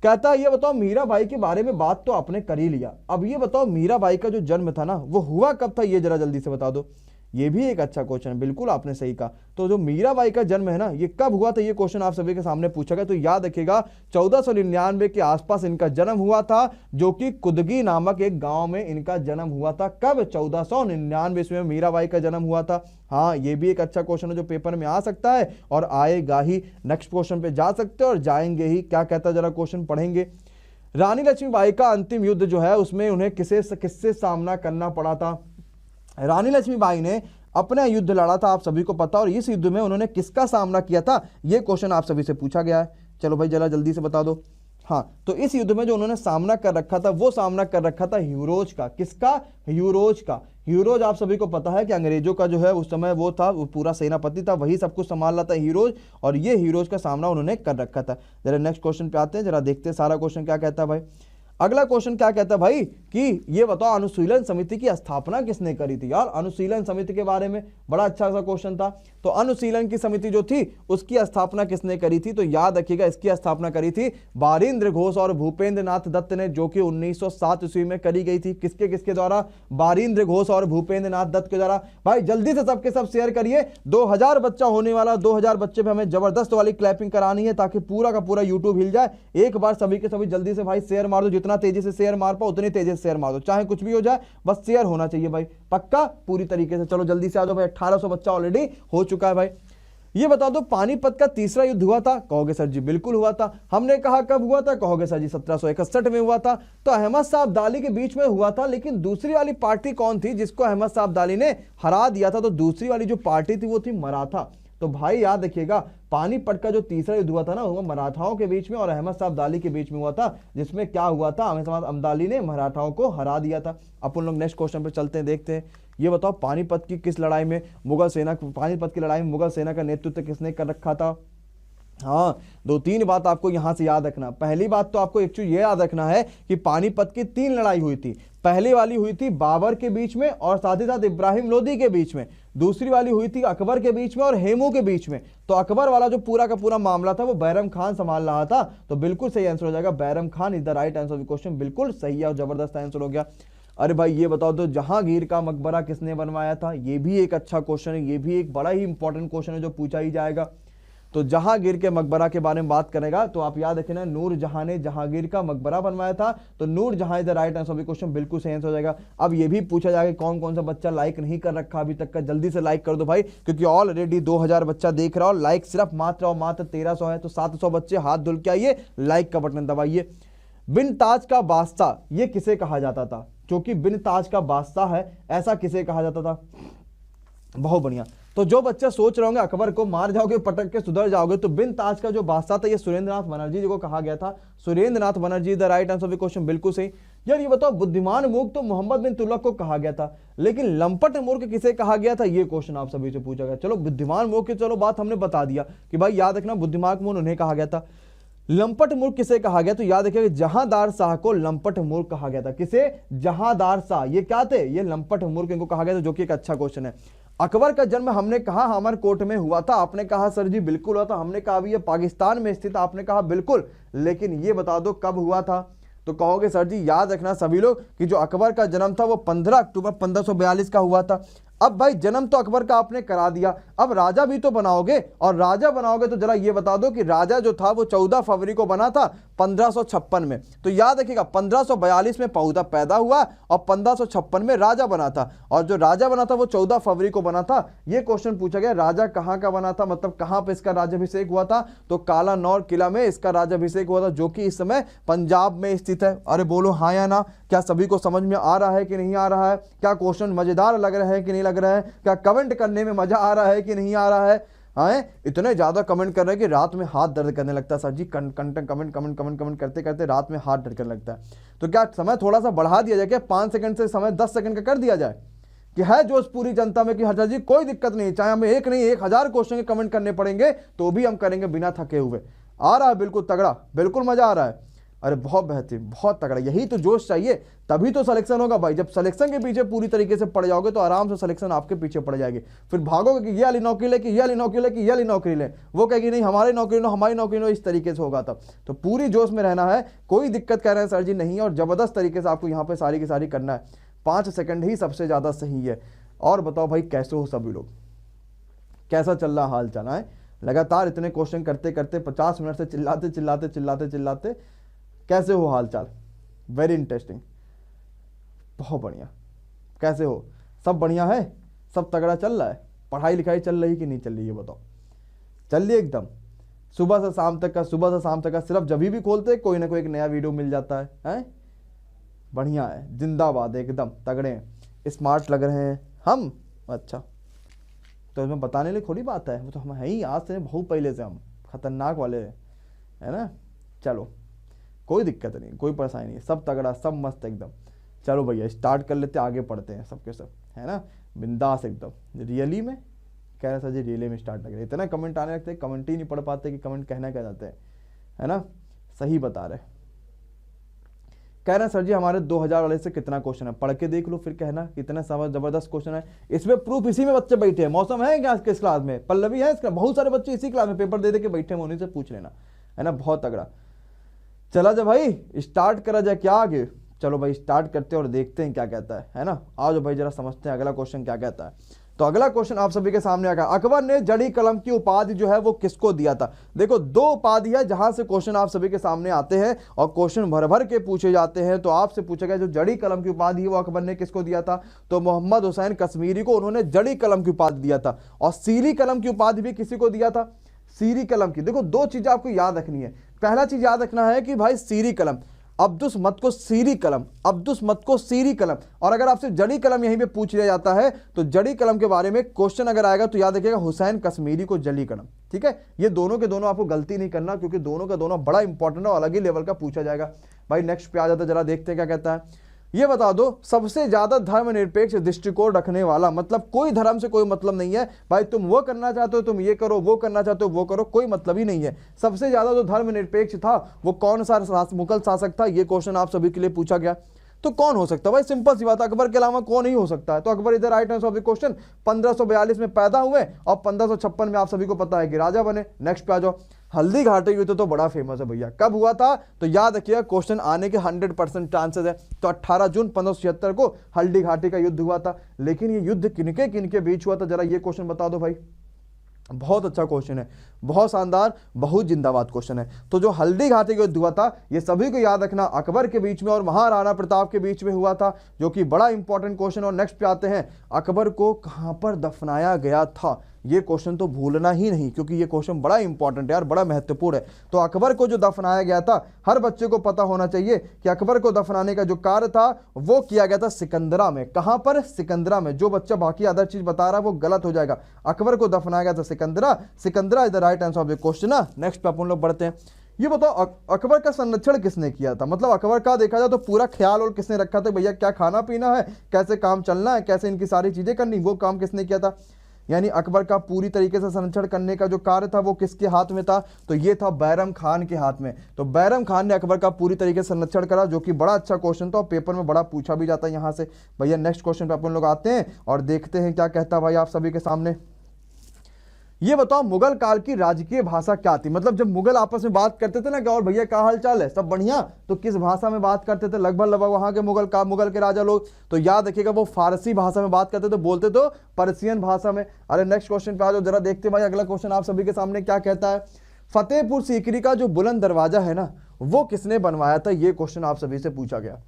कहता है ये बताओ, मीराबाई के बारे में बात तो आपने कर ही लिया, अब ये बताओ मीराबाई का जो जन्म था ना वो हुआ कब था, ये जरा जल्दी से बता दो। ये भी एक अच्छा क्वेश्चन है, बिल्कुल आपने सही कहा। तो जो मीराबाई का जन्म है ना ये कब हुआ था, ये क्वेश्चन आप सभी के सामने पूछा गया। तो याद रखिएगा 1499 के आसपास इनका जन्म हुआ था, जो कि कुदगी नामक एक गांव में इनका जन्म हुआ था। कब, 1499 में मीराबाई का जन्म हुआ था। हाँ, ये भी एक अच्छा क्वेश्चन है जो पेपर में आ सकता है और आएगा ही। नेक्स्ट क्वेश्चन पे जा सकते हो और जाएंगे ही। क्या कहता है जरा क्वेश्चन पढ़ेंगे। रानी लक्ष्मीबाई का अंतिम युद्ध जो है उसमें उन्हें किससे सामना करना पड़ा था। रानी लक्ष्मीबाई ने अपना युद्ध लड़ा था, आप सभी को पता, और इस युद्ध में उन्होंने किसका सामना किया था, ये क्वेश्चन आप सभी से पूछा गया है। चलो भाई जरा जल्दी से बता दो। हाँ, तो इस युद्ध में जो उन्होंने सामना कर रखा था वो सामना कर रखा था ह्यूरोज का। किसका, ह्यूरोज का। ह्यूरोज आप सभी को पता है कि अंग्रेजों का जो है उस समय वो था, वो पूरा सेनापति था, वही सब कुछ संभाल रहा था ह्यूरोज, और ये ह्यूरोज का सामना उन्होंने कर रखा था। जरा नेक्स्ट क्वेश्चन पे आते हैं, जरा देखते हैं सारा क्वेश्चन क्या कहता है। भाई अगला क्वेश्चन क्या कहता है भाई कि ये बताओ अनुशीलन समिति की स्थापना किसने करी थी। यार अनुशीलन समिति के बारे में बड़ा अच्छा सा क्वेश्चन था। तो अनुशीलन की समिति जो थी उसकी स्थापना किसने करी थी, तो याद रखिएगा इसकी स्थापना करी थी बारिंद्र घोष और भूपेंद्र नाथ दत्त ने, जो कि 1907 ईस्वी में करी गई थी। किसके किसके द्वारा, बारिंद्र घोष और भूपेंद्र नाथ दत्त के द्वारा। भाई जल्दी से सबके सब शेयर करिए, 2000 बच्चा होने वाला, 2000 बच्चे पे हमें जबरदस्त वाली क्लैपिंग करानी है ताकि पूरा का पूरा यूट्यूब हिल जाए। एक बार सभी के सभी जल्दी से भाई शेयर मार दो, जितना तेजी से शेयर मार पाओ उतनी तेजी से शेयर मार दो, चाहे कुछ भी हो जाए बस शेयर होना चाहिए भाई, पक्का पूरी तरीके से। चलो जल्दी से आ जाओ भाई, 1800 बच्चा ऑलरेडी हो चुका है। भाई ये बता दो पानीपत का तीसरा युद्ध हुआ था, कहोगे सर जी बिल्कुल हुआ था। हमने कहा कब हुआ था, कहोगे सर जी 1761 में हुआ था। तो अहमद साहब अब्दाली के बीच में हुआ था, लेकिन दूसरी वाली पार्टी कौन थी जिसको अहमद साहब अब्दाली ने हरा दिया था, तो दूसरी वाली जो पार्टी थी वो थी मराठा। तो भाई याद रखिएगा पानीपत का जो तीसरा युद्ध हुआ था ना वो मराठाओं के बीच में और अहमद साहब अब्दाली के बीच में हुआ था, जिसमें क्या हुआ था, अहमद साहब अब्दाली ने मराठाओं को हरा दिया था। अपन लोग नेक्स्ट क्वेश्चन पे चलते हैं, देखते हैं। ये बताओ पानीपत की किस लड़ाई में मुगल सेना, पानीपत की लड़ाई में मुगल सेना का नेतृत्व किसने कर रखा था। हाँ, 2-3 बात आपको यहां से याद रखना। पहली बात तो आपको एक चीज ये याद रखना है कि पानीपत की 3 लड़ाई हुई थी। पहली वाली हुई थी बाबर के बीच में और साथ ही साथ इब्राहिम लोदी के बीच में। दूसरी वाली हुई थी अकबर के बीच में और हेमू के बीच में। तो अकबर वाला जो पूरा का पूरा मामला था वो बैरम खान संभाल रहा था, तो बिल्कुल सही आंसर हो जाएगा, Bairam Khan is the right answer of the question. बिल्कुल सही है और जबरदस्त आंसर हो गया। अरे भाई ये बताओ तो जहांगीर का मकबरा किसने बनवाया था, ये भी एक अच्छा क्वेश्चन है, ये भी एक बड़ा ही इंपॉर्टेंट क्वेश्चन है जो पूछा ही जाएगा। तो जहांगीर के मकबरा के बारे में बात करेगा तो आप याद रखना नूरजहां ने जहांगीर का मकबरा बनवाया था, तो Nur Jahan is the right answer of the question, बिल्कुल सही आंसर हो जाएगा। अब ये भी पूछा जाएगा कौन कौन सा बच्चा लाइक नहीं कर रखा अभी तक का, जल्दी से लाइक कर दो भाई, क्योंकि ऑलरेडी 2000 बच्चा देख रहा हो, लाइक सिर्फ मात्र और मात्र 1300 है। तो 700 बच्चे हाथ धुल के आइए, लाइक का बटन दबाइए। बिन ताज का बादशाह ये किसे कहा जाता था, क्योंकि बिन ताज का बादशाह है ऐसा किसे कहा जाता था। बहुत बढ़िया। तो जो बच्चे सोच रहे होंगे अकबर को मार जाओगे पटक के सुधर जाओगे, तो बिन ताज का जो बादशाह था ये सुरेंद्र नाथ बनर्जी जी को कहा गया था। Surendra Nath Banerjee the right answer of the question, बिल्कुल सही। यार ये बताओ बुद्धिमान मूर्ख तो मोहम्मद बिन तुगलक को कहा गया था, लेकिन लंपट मूर्ख किसे कहा गया था, ये क्वेश्चन आप सभी से पूछा गया। चलो बुद्धिमान मूर्ख की चलो बात हमने बता दिया कि भाई याद रखना बुद्धिमान मूर्ख उन्हें कहा गया था। लंपट मूर्ख किसे कहा गया, तो याद रखिएगा जहांदार शाह को लंपट मूर्ख कहा गया था। किसे, जहांदार शाह, ये क्या थे, ये लंपट मूर्ख इनको कहा गया था, जो कि एक अच्छा क्वेश्चन है। अकबर का जन्म हमने कहा अमरकोट में हुआ था, आपने कहा सर जी बिल्कुल हुआ था। हमने कहा ये पाकिस्तान में स्थित, आपने कहा बिल्कुल, लेकिन ये बता दो कब हुआ था। तो कहोगे सर जी याद रखना सभी लोग कि जो अकबर का जन्म था वो 15 अक्टूबर 1542 का हुआ था। अब भाई जन्म तो अकबर का आपने करा दिया, अब राजा भी तो बनाओगे, और राजा बनाओगे तो जरा ये बता दो कि राजा जो था वो 14 फरवरी को बना था 1556 में। तो याद रखिएगा 1542 में पौधा पैदा हुआ और 1556 में राजा बना था, और जो राजा बना था वो 14 फरवरी को बना था। ये क्वेश्चन पूछा गया राजा कहाँ का बना था, मतलब कहाँ पे इसका राज्याभिषेक हुआ था, तो काला नौर किला में इसका राज्याभिषेक हुआ था, जो कि इस समय पंजाब में स्थित है। अरे बोलो हाँ या ना, क्या सभी को समझ में आ रहा है कि नहीं आ रहा है, क्या क्वेश्चन मजेदार लग रहा है कि नहीं लग रहा है, क्या कमेंट करने में मजा आ रहा है कि नहीं आ रहा है। हाँ, इतने ज्यादा कमेंट कर रहे हैं कि रात में हाथ दर्द करने लगता है सर जी, कमेंट करते करते रात में हाथ दर्द करने लगता है। तो क्या समय थोड़ा सा बढ़ा दिया जाए, क्या 5 सेकंड से समय 10 सेकंड का कर दिया जाए, कि है जोश पूरी जनता में कि हर्षद जी कोई दिक्कत नहीं, चाहे हमें 1 नहीं 1000 क्वेश्चन के कमेंट करने पड़ेंगे तो भी हम करेंगे बिना थके हुए। आ रहा है बिल्कुल तगड़ा, बिल्कुल मजा आ रहा है। अरे बहुत बेहतरीन, बहुत तगड़ा, यही तो जोश चाहिए, तभी तो सिलेक्शन होगा भाई। जब सिलेक्शन के पीछे पूरी तरीके से पड़ जाओगे तो आराम से सिलेक्शन आपके पीछे पड़ जाएगी। फिर भागोगे कि ये वाली नौकरी ले, कि ये वाली नौकरी ले, कि ये वाली नौकरी ले, वो कहेगी नहीं हमारी नौकरी लो, हमारी नौकरी लो, इस तरीके से होगा। तब तो पूरी जोश में रहना है, कोई दिक्कत कह रहे हैं सर जी नहीं है, और जबरदस्त तरीके से आपको यहाँ पे सारी की सारी करना है। 5 सेकंड ही सबसे ज्यादा सही है। और बताओ भाई कैसे हो सभी लोग, कैसा चल रहा हाल चाल है? लगातार इतने क्वेश्चन करते करते 50 मिनट से चिल्लाते चिल्लाते चिल्लाते चिल्लाते कैसे हो हाल चाल? वेरी इंटरेस्टिंग, बहुत बढ़िया। कैसे हो? सब बढ़िया है, सब तगड़ा चल रहा है? पढ़ाई लिखाई चल रही कि नहीं चल रही है बताओ? चल रही एकदम, सुबह से शाम तक का, सुबह से शाम तक का सिर्फ जब भी खोलते कोई ना कोई एक नया वीडियो मिल जाता है, हैं? बढ़िया है, जिंदाबाद, एकदम तगड़े हैं, स्मार्ट लग रहे हैं हम। अच्छा तो इसमें बताने लिए थोड़ी बात है, वो तो हम है ही, आज से बहुत पहले से हम खतरनाक वाले है ना। चलो कोई दिक्कत नहीं, कोई परेशानी नहीं, सब तगड़ा, सब मस्त एकदम। चलो भैया स्टार्ट कर लेते, आगे पढ़ते हैं सबके सब, है ना, बिंदास एकदम। रियली में कह रहे सर जी, रियली में स्टार्ट लग रहे, इतना कमेंट आने लगते, कमेंट ही नहीं पढ़ पाते कि कमेंट कहना क्या जाते हैं, है ना। सही बता रहे, कह रहे हैं सर जी हमारे 2000 वाले से कितना क्वेश्चन है, पढ़ के देख लो फिर कहना कितना जबरदस्त क्वेश्चन है। इसमें प्रूफ इसी में बच्चे बैठे हैं, मौसम है क्या किस क्लास में, पल्लवी है इसका, बहुत सारे बच्चे इसी क्लास में पेपर दे के बैठे हैं, उन्हीं से पूछ लेना, है ना, बहुत तगड़ा। चला जा भाई, स्टार्ट करा जाए क्या आगे? चलो भाई स्टार्ट करते हैं और देखते हैं क्या कहता है ना। आज भाई जरा समझते हैं अगला क्वेश्चन क्या कहता है। तो अगला क्वेश्चन आप सभी के सामने आएगा, अकबर ने जड़ी कलम की उपाधि जो है वो किसको दिया था? देखो 2 उपाधि है जहां से क्वेश्चन आप सभी के सामने आते हैं और क्वेश्चन भर भर के पूछे जाते हैं। तो आपसे पूछा गया जो जड़ी कलम की उपाधि है वो अकबर ने किसको दिया था? तो मोहम्मद हुसैन कश्मीरी को उन्होंने जड़ी कलम की उपाधि दिया था। और सीरी कलम की उपाधि भी किसी को दिया था? सीरी कलम की। देखो 2 चीजें आपको याद रखनी है। पहला चीज याद रखना है कि भाई सीरी कलम, अब्दुस मत को सीरी कलम, अब्दुस मत को सीरी कलम। और अगर आपसे जड़ी कलम यहीं पे पूछ लिया जाता है तो जड़ी कलम के बारे में क्वेश्चन अगर आएगा तो याद रखिएगा हुसैन कश्मीरी को जड़ी कलम, ठीक है। ये दोनों के दोनों आपको गलती नहीं करना, क्योंकि दोनों का दोनों बड़ा इंपॉर्टेंट और अलग ही लेवल का पूछा जाएगा। भाई नेक्स्ट पे आ जाता है, जरा देखते हैं क्या कहता है। ये बता दो सबसे ज्यादा धर्मनिरपेक्ष दृष्टिकोण रखने वाला, मतलब कोई धर्म से कोई मतलब नहीं है भाई, तुम वो करना चाहते हो तुम ये करो, वो करना चाहते हो वो करो, कोई मतलब ही नहीं है। सबसे ज्यादा जो धर्मनिरपेक्ष था वो कौन सा मुगल शासक था? ये क्वेश्चन आप सभी के लिए पूछा गया। तो कौन हो सकता है भाई? सिंपल सी बात, अकबर के अलावा कौन ही हो सकता है? तो अकबर इधर right answer of the question. 1542 में पैदा हुए और 1556 में आप सभी को पता है कि राजा बने। नेक्स्ट पे आ जाओ, हल्दी घाटी युद्ध तो बड़ा फेमस है भैया, कब हुआ था? तो याद रखिएगा क्वेश्चन आने के 100% चांसेस है। तो 18 जून 1576 को हल्दी घाटी का युद्ध हुआ था। लेकिन ये युद्ध किनके बीच हुआ था, जरा ये क्वेश्चन बता दो भाई। बहुत अच्छा क्वेश्चन है, बहुत शानदार, बहुत जिंदाबाद क्वेश्चन है। तो जो हल्दी घाटी का युद्ध हुआ था ये सभी को याद रखना, अकबर के बीच में और महाराणा प्रताप के बीच में हुआ था, जो कि बड़ा इंपॉर्टेंट क्वेश्चन। और नेक्स्ट पे आते हैं, अकबर को कहां पर दफनाया गया था? ये क्वेश्चन तो भूलना ही नहीं, क्योंकि ये क्वेश्चन बड़ा इंपॉर्टेंट है यार, बड़ा महत्वपूर्ण है। तो अकबर को जो दफनाया गया था, हर बच्चे को पता होना चाहिए कि अकबर को दफनाने का जो कार्य था वो किया गया था सिकंदरा में। कहां पर? सिकंदरा में। जो बच्चा बाकी अदर चीज बता रहा है वो गलत हो जाएगा। अकबर को दफनाया गया था Sikandra, Sikandra is the right answer of the question. Next पे अपन लोग बढ़ते हैं। ये बताओ अकबर का संरक्षण किसने किया था? मतलब अकबर का देखा जाए तो पूरा ख्याल और किसने रखा था? भैया क्या खाना पीना है, कैसे काम चलना है, कैसे इनकी सारी चीजें करनी, वो काम किसने किया था? यानी अकबर का पूरी तरीके से संरक्षण करने का जो कार्य था वो किसके हाथ में था? तो ये था बैरम खान के हाथ में। तो बैरम खान ने अकबर का पूरी तरीके से संरक्षण करा, जो कि बड़ा अच्छा क्वेश्चन था और पेपर में बड़ा पूछा भी जाता है यहाँ से। भैया नेक्स्ट क्वेश्चन पे अपन लोग आते हैं और देखते हैं क्या कहता है भाई आप सभी के सामने। ये बताओ मुगल काल की राजकीय भाषा क्या थी? मतलब जब मुगल आपस में बात करते थे ना कि और भैया क्या हाल चाल है, सब बढ़िया, तो किस भाषा में बात करते थे? लगभग वहां के मुगल के राजा लोग, तो याद रखिएगा वो फारसी भाषा में बात करते थे, बोलते तो पर्शियन भाषा में। अरे नेक्स्ट क्वेश्चन पे आ जाओ, जरा देखते भाई अगला क्वेश्चन आप सभी के सामने क्या कहता है। फतेहपुर सीकरी का जो बुलंद दरवाजा है ना वो किसने बनवाया था? ये क्वेश्चन आप सभी से पूछा गया।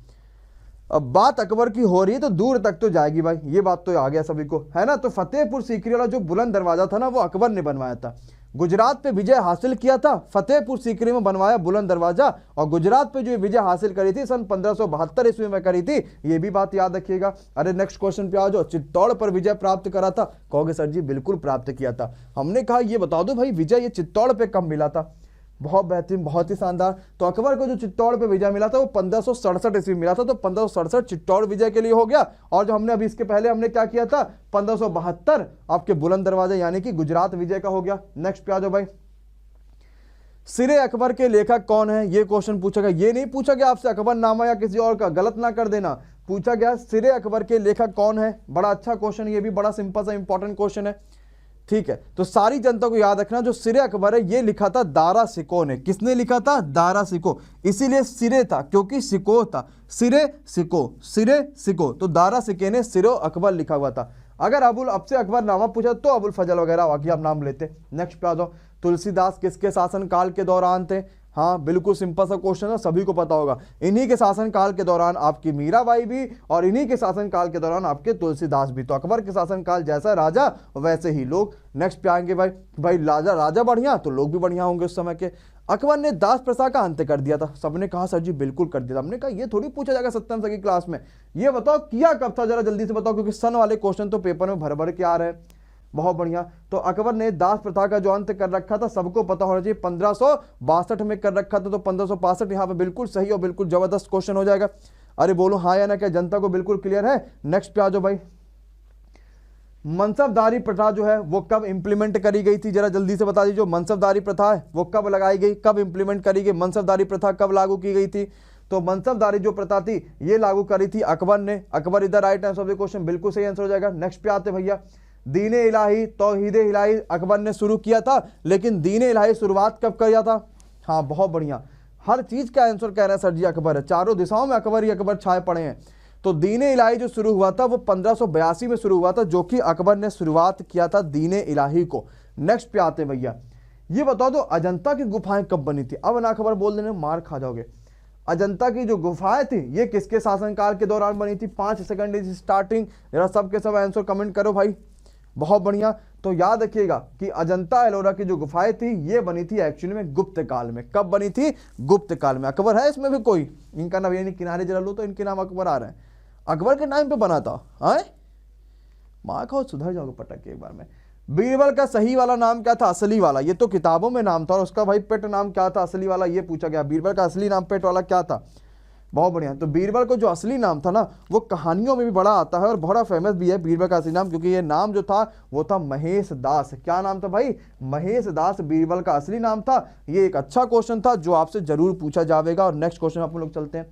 अब बात अकबर की हो रही है तो दूर तक तो जाएगी भाई, ये बात तो आ गया सभी को, है ना। तो फतेहपुर सीकरी वाला जो बुलंद दरवाजा था ना वो अकबर ने बनवाया था। गुजरात पे विजय हासिल किया था, फतेहपुर सीकरी में बनवाया बुलंद दरवाजा। और गुजरात पे जो विजय हासिल करी थी सन 1572 ईस्वी में करी थी, ये भी बात याद रखिएगा। अरे नेक्स्ट क्वेश्चन पे आ जाओ, चित्तौड़ पर विजय प्राप्त करा था? कहोगे सर जी बिल्कुल प्राप्त किया था। हमने कहा ये बता दो भाई विजय ये चित्तौड़ पे कब मिला था? बहुत बेहतरीन, बहुत ही शानदार। तो अकबर को जो चित्तौड़ पे विजय मिला था वो 1567 ईस्वी मिला था। तो 1567 चित्तौड़ विजय के लिए हो गया। और जो हमने अभी इसके पहले हमने क्या किया था, 1572 आपके बुलंद दरवाजा यानी कि गुजरात विजय का हो गया। नेक्स्ट पे आ जाओ भाई। सिरे अकबर के लेखक कौन है, ये क्वेश्चन पूछा गया। ये नहीं पूछा गया आपसे अकबरनामा या किसी और का, गलत ना कर देना। पूछा गया सिरे अकबर के लेखक कौन है। बड़ा अच्छा क्वेश्चन, ये भी बड़ा सिंपल सा इंपॉर्टेंट क्वेश्चन है, ठीक है। तो सारी जनता को याद रखना, जो सिरे अकबर है ये लिखा था दारा सिको ने। किसने लिखा था? दारा सिको। इसीलिए सिरे था क्योंकि सिको था, सिरे सिको, सिरे सिको, तो दारा सिके ने सिरो अकबर लिखा हुआ था। अगर अब से अकबर नामा पूछा तो अबुल फजल वगैरह बाकी आप नाम लेते। नेक्स्ट पे आ जाओ, तुलसीदास किसके शासन काल के दौरान थे? हाँ बिल्कुल सिंपल सा क्वेश्चन है, सभी को पता होगा। इन्हीं के शासन काल के दौरान आपकी मीराबाई भी, और इन्हीं के शासन काल के दौरान आपके तुलसीदास भी। तो अकबर के शासन काल जैसा राजा वैसे ही लोग। नेक्स्ट पे आएंगे भाई राजा बढ़िया तो लोग भी बढ़िया होंगे उस समय के। अकबर ने दास प्रथा का अंत कर दिया था। सबने कहा सर जी बिल्कुल कर दिया था। हमने कहा ये थोड़ी पूछा जाएगा सप्तम की क्लास में, ये बताओ किया कब था, जरा जल्दी से बताओ, क्योंकि सन वाले क्वेश्चन तो पेपर में भर भर के आ रहे हैं। बहुत बढ़िया। तो अकबर ने दास प्रथा का जो अंत कर रखा था, सबको पता होना चाहिए 1562 में कर रखा था। तो 1562 यहाँ पे बिल्कुल सही और बिल्कुल जबरदस्त क्वेश्चन हो जाएगा। अरे बोलो हाँ या ना, क्या जनता को बिल्कुल क्लियर है? नेक्स्ट पे आ जाओ भाई, मनसबदारी प्रथा जो है वो कब इंप्लीमेंट करी गई थी, जरा जल्दी से बता दीजिए। जो मनसबदारी प्रथा है वो कब लगाई गई, कब इंप्लीमेंट करी गई? मनसबदारी प्रथा कब लागू की गई थी? तो मनसबदारी जो प्रथा थी ये लागू करी थी अकबर ने। अकबर इधर right answer of the question, बिल्कुल सही आंसर हो जाएगा। नेक्स्ट पे आते भैया, दीन इलाही तौहीद इलाही अकबर ने शुरू किया था, लेकिन दीन इलाही शुरुआत कब किया था? हाँ बहुत बढ़िया, हर चीज का आंसर कह रहे हैं सर जी अकबर है, चारों दिशाओं में अकबर ही अकबर छाए पड़े हैं। तो दीन इलाही जो शुरू हुआ था वो 1582 में शुरू हुआ था, जो कि अकबर ने शुरुआत किया था दीन इलाही को। नेक्स्ट पे आते भैया, ये बता दो अजंता की गुफाएं कब बनी थी? अब ना अकबर बोल देने मार खा जाओगे। अजंता की जो गुफाएं थी ये किसके शासनकाल के दौरान बनी थी? 5 सेकंड इज स्टार्टिंग। जरा सबके सब आंसर कमेंट करो भाई। बहुत बढ़िया। तो याद रखिएगा कि अजंता एलोरा की जो गुफाएं थी ये बनी थी एक्चुअली में गुप्त काल में। कब बनी थी? गुप्त काल में। अकबर है इसमें भी कोई? इनका नाम ये नहीं, किनारे जरा लो तो इनके नाम अकबर आ रहे हैं। अकबर के टाइम पे बना था। आए माँ खाओ, सुधर जाओगे पटक के एक बार में। बीरबल का सही वाला नाम क्या था? असली वाला, ये तो किताबों में नाम था, और उसका भाई पेट नाम क्या था असली वाला, ये पूछा गया। बीरबल का असली नाम पेट वाला क्या था? बहुत बढ़िया। तो बीरबल को जो असली नाम था ना वो कहानियों में भी बड़ा आता है और बड़ा फेमस भी है बीरबल का असली नाम, क्योंकि ये नाम जो था वो था महेश दास। क्या नाम था भाई? महेश दास बीरबल का असली नाम था। ये एक अच्छा क्वेश्चन था जो आपसे जरूर पूछा जाएगा। और नेक्स्ट क्वेश्चन आप लोग चलते हैं,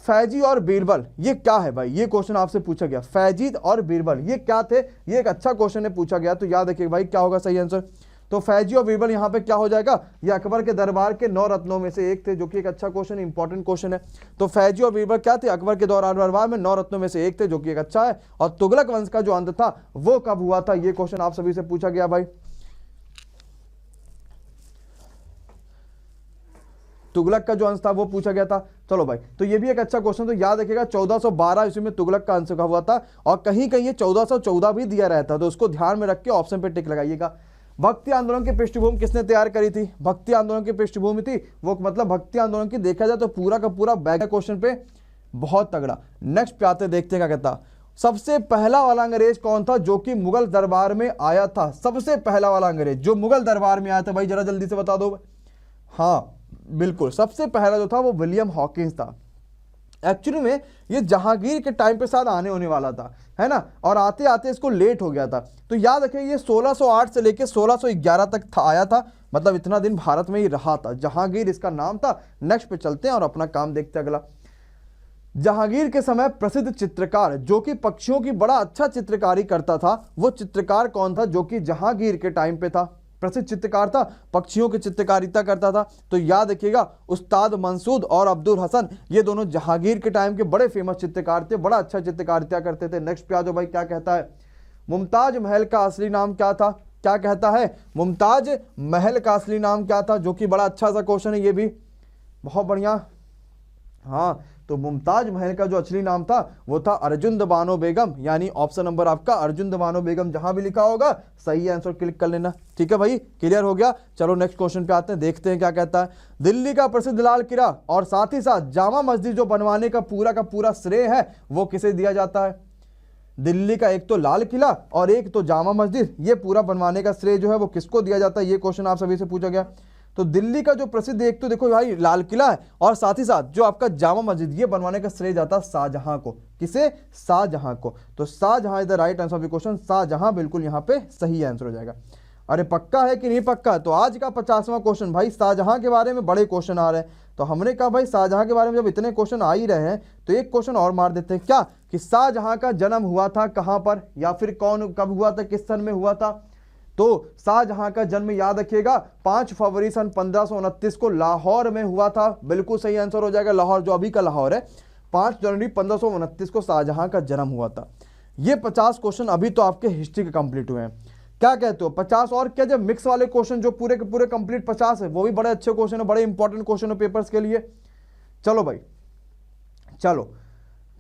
फैजी और बीरबल ये क्या है भाई? ये क्वेश्चन आपसे पूछा गया, फैजी और बीरबल ये क्या थे? ये एक अच्छा क्वेश्चन है, पूछा गया। तो याद रखिए भाई क्या होगा सही आंसर। तो फैजी और बीरबल यहाँ पे क्या हो जाएगा? ये अकबर के दरबार के 9 रत्नों में से एक थे, जो कि एक अच्छा क्वेश्चन, इंपॉर्टेंट क्वेश्चन है। तो फैजी और बीरबल क्या थे? अकबर के दरबार में 9 रत्नों में से एक थे, जो कि एक अच्छा है। और तुगलक वंश का जो अंत था वो कब हुआ था? ये क्वेश्चन आप सभी से पूछा गया भाई। तुगलक का जो अंश था वो पूछा गया था। चलो भाई, तो ये भी एक अच्छा क्वेश्चन। तो याद रखिएगा 1412 ईस्वी में तुगलक का अंश हुआ था, और कहीं कहीं ये 1414 भी दिया रहता, तो उसको ध्यान में रख के ऑप्शन पे टिक लगाइएगा। भक्ति आंदोलन की पृष्ठभूमि किसने तैयार करी थी? भक्ति आंदोलन की पृष्ठभूमि थी वो, मतलब भक्ति आंदोलन की देखा जाए तो पूरा का पूरा बैग क्वेश्चन पे बहुत तगड़ा। नेक्स्ट पे आते देखते क्या कहता, सबसे पहला वाला अंग्रेज कौन था जो कि मुगल दरबार में आया था? सबसे पहला वाला अंग्रेज जो मुगल दरबार में आया था भाई, जरा जल्दी से बता दो। हाँ बिल्कुल, सबसे पहला जो था वो विलियम हॉकिंस था। एक्चुअली में ये जहांगीर के टाइम पे साथ आने होने वाला था, है ना, और आते आते इसको लेट हो गया था। तो याद रखिए ये 1608 से लेके 1611 तक था, आया था, मतलब इतना दिन भारत में ही रहा था। जहांगीर इसका नाम था। नेक्स्ट पे चलते हैं और अपना काम देखते हैं अगला। जहांगीर के समय प्रसिद्ध चित्रकार जो कि पक्षियों की बड़ा अच्छा चित्रकारी करता था, वो चित्रकार कौन था जो कि जहांगीर के टाइम पे था? प्रसिद्ध चित्रकार था, पक्षियों की चित्रकारिता करता था। तो याद रखिएगा उस्ताद मंसूद और अब्दुल हसन ये दोनों जहांगीर के टाइम के बड़े फेमस चित्रकार थे, बड़ा अच्छा चित्रकारिता करते थे। नेक्स्ट पे आ जाओ भाई, क्या कहता है, मुमताज महल का असली नाम क्या था? क्या कहता है, मुमताज महल का असली नाम क्या था? जो कि बड़ा अच्छा सा क्वेश्चन है ये भी, बहुत बढ़िया। हाँ, तो मुमताज महल का जो असली नाम था वो था अर्जुन बानो बेगम, यानी ऑप्शन नंबर आपका अर्जुन बानो बेगम। जहां भी लिखा होगा सही आंसर क्लिक कर लेना। ठीक है भाई, क्लियर हो गया। चलो नेक्स्ट क्वेश्चन पे आते हैं, देखते हैं क्या कहता है। दिल्ली का प्रसिद्ध लाल किला और साथ ही साथ जामा मस्जिद जो बनवाने का पूरा श्रेय है वो किसे दिया जाता है? दिल्ली का एक तो लाल किला और एक तो जामा मस्जिद, ये पूरा बनवाने का श्रेय जो है वो किसको दिया जाता है? ये क्वेश्चन आप सभी से पूछा गया। तो दिल्ली का जो प्रसिद्ध एक तो देखो भाई लाल किला है, और साथ ही साथ जो आपका जामा मस्जिद ये बनवाने का श्रेय जाता है शाहजहां को। किसे? शाहजहां को। तो Shah Jahan is the right answer of the question. Shah Jahan बिल्कुल यहाँ पे सही आंसर हो जाएगा। अरे पक्का है कि नहीं पक्का? तो आज का 50वां क्वेश्चन भाई शाहजहां के बारे में बड़े क्वेश्चन आ रहे हैं, तो हमने कहा भाई शाहजहां के बारे में जब इतने क्वेश्चन आ ही रहे हैं तो एक क्वेश्चन और मार देते हैं क्या, कि शाहजहां का जन्म हुआ था कहां पर, या फिर कौन कब हुआ था, किस सन में हुआ था। तो शाहजहां का जन्म याद रखिएगा 5 फरवरी सन 1529 को लाहौर में हुआ था। बिल्कुल सही आंसर हो जाएगा, लाहौर जो अभी का लाहौर है। 5 जनवरी 1529 को शाहजहां का जन्म हुआ था। ये 50 क्वेश्चन अभी तो आपके हिस्ट्री के कंप्लीट हुए हैं। क्या कहते हो 50 और क्या, जब मिक्स वाले क्वेश्चन जो पूरे के पूरे कंप्लीट 50 है वो भी बड़े अच्छे क्वेश्चन है, बड़े इंपॉर्टेंट क्वेश्चन है पेपर्स के लिए। चलो भाई चलो,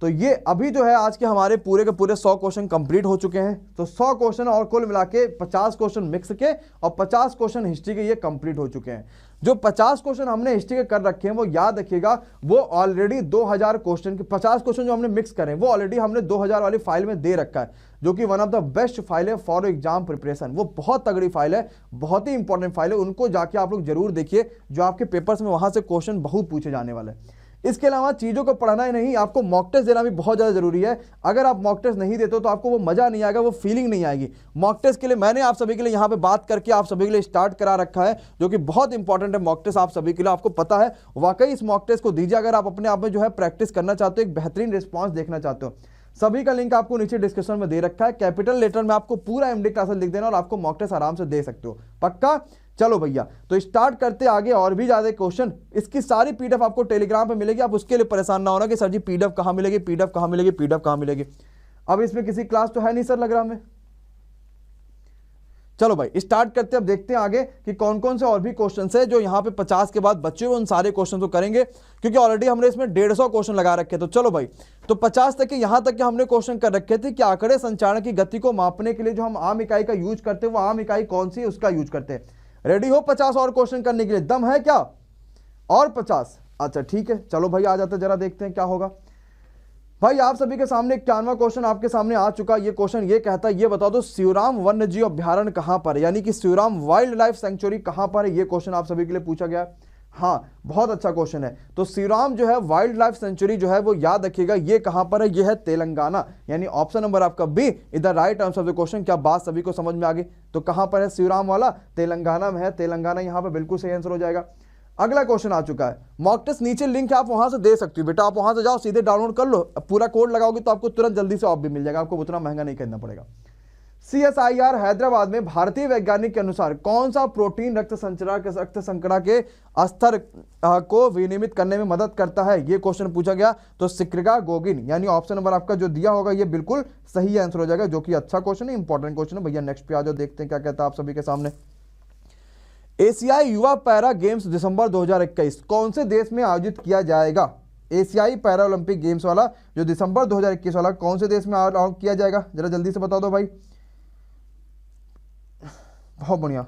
तो ये अभी जो है आज के हमारे पूरे के पूरे 100 क्वेश्चन कंप्लीट हो चुके हैं। तो 100 क्वेश्चन और कुल मिला के 50 क्वेश्चन मिक्स के और 50 क्वेश्चन हिस्ट्री के ये कंप्लीट हो चुके हैं। जो 50 क्वेश्चन हमने हिस्ट्री के कर रखे हैं वो याद रखिएगा, वो ऑलरेडी 2000 क्वेश्चन के 50 क्वेश्चन जो हमने मिक्स करें वो ऑलरेडी हमने 2000 वाली फाइल में दे रखा है, जो कि one of the best file है फॉर एग्जाम प्रिपरेशन। वो बहुत तगड़ी फाइल है, बहुत ही इंपॉर्टेंट फाइल है, उनको जाके आप लोग जरूर देखिए, जो आपके पेपर्स में वहां से क्वेश्चन बहुत पूछे जाने वाले हैं। इसके अलावा चीज़ों को पढ़ना ही नहीं, आपको मॉक टेस्ट देना भी बहुत ज़्यादा जरूरी है। अगर आप मॉक टेस्ट नहीं देते हो तो आपको वो मज़ा नहीं आएगा, वो फीलिंग नहीं आएगी। मॉक टेस्ट के लिए मैंने आप सभी के लिए यहाँ पे बात करके आप सभी के लिए स्टार्ट करा रखा है, जो कि बहुत इंपॉर्टेंट है मॉक टेस्ट आप सभी के लिए। आपको पता है वाकई इस मॉक टेस्ट को दीजिए अगर आप अपने आप में जो है प्रैक्टिस करना चाहते हो, एक बेहतरीन रिस्पॉन्स देखना चाहते हो। सभी का लिंक आपको नीचे डिस्क्रिप्शन में दे रखा है, कैपिटल लेटर में आपको पूरा एमडी क्लासेस लिख देना और आपको मॉक टेस्ट आराम से दे सकते हो। पक्का? चलो भैया तो स्टार्ट करते आगे और भी ज्यादा क्वेश्चन। इसकी सारी पीडीएफ आपको टेलीग्राम पे मिलेगी, आप उसके लिए परेशान ना होना कि सर जी पीडीएफ कहां मिलेगी, पीडीएफ कहां मिलेगी, पीडीएफ कहां मिलेगी। अब इसमें किसी क्लास तो है नहीं सर लग रहा हमें। चलो भाई स्टार्ट करते हैं, अब देखते हैं आगे कि कौन कौन से और भी क्वेश्चन है जो यहाँ पे 50 के बाद बच्चे हुए, उन सारे क्वेश्चन को करेंगे, क्योंकि ऑलरेडी हमने इसमें 150 क्वेश्चन लगा रखे। तो चलो भाई, तो 50 तक के यहाँ तक के हमने क्वेश्चन कर रखे थे कि आंकड़े संचारण की गति को मापने के लिए जो हम आम इकाई का यूज करते हैं वो आम इकाई कौन सी है, उसका यूज करते हैं। रेडी हो 50 और क्वेश्चन करने के लिए? दम है क्या? और 50? अच्छा ठीक है, चलो भाई आ जाते जरा देखते हैं क्या होगा। भाई आप सभी के सामने 91वां क्वेश्चन आपके सामने आ चुका। ये क्वेश्चन ये कहता है, ये बता दो शिवराम वन्य जीव अभ्यारण्य कहां पर है, यानी कि शिवराम वाइल्ड लाइफ सेंचुरी कहां पर है। ये क्वेश्चन आप सभी के लिए पूछा गया। हाँ बहुत अच्छा क्वेश्चन है। तो शिवराम जो है वाइल्ड लाइफ सेंचुरी जो है वो याद रखिएगा ये कहां पर है, ये है तेलंगाना, यानी ऑप्शन नंबर आपका B is the right answer of the question. क्या बात सभी को समझ में आ गई? तो कहां पर है शिवराम वाला? तेलंगाना में है, तेलंगाना यहां पर बिल्कुल सही आंसर हो जाएगा। अगला क्वेश्चन आ चुका है, मॉक टेस्ट नीचे लिंक है, आप वहां से दे सकते हो बेटा, आप वहां से जाओ सीधे डाउनलोड कर लो, पूरा कोड लगाओगे तो आपको तुरंत जल्दी से ऑफ भी मिल जाएगा, आपको उतना महंगा नहीं खरीदना पड़ेगा। CSIR हैदराबाद में भारतीय वैज्ञानिक के अनुसार कौन सा प्रोटीन रक्त संचरण के स्तर को विनियमित करने में मदद करता है, ये क्वेश्चन पूछा गया। तो सिक्रिगागोगिन, यानी ऑप्शन नंबर आपका जो दिया होगा ये बिल्कुल सही आंसर हो जाएगा, जो कि अच्छा क्वेश्चन है, इंपॉर्टेंट क्वेश्चन है। भैया नेक्स्ट पे आ जाओ, देखते हैं क्या कहता है आप सभी के सामने। एशियाई युवा पैरा गेम्स दिसंबर 2021 कौन से देश में आयोजित किया जाएगा? एशियाई पैरा ओलंपिक गेम्स वाला जो दिसंबर 2021 वाला कौन से देश में किया जाएगा, जरा जल्दी से बता दो भाई। बहुत बढ़िया,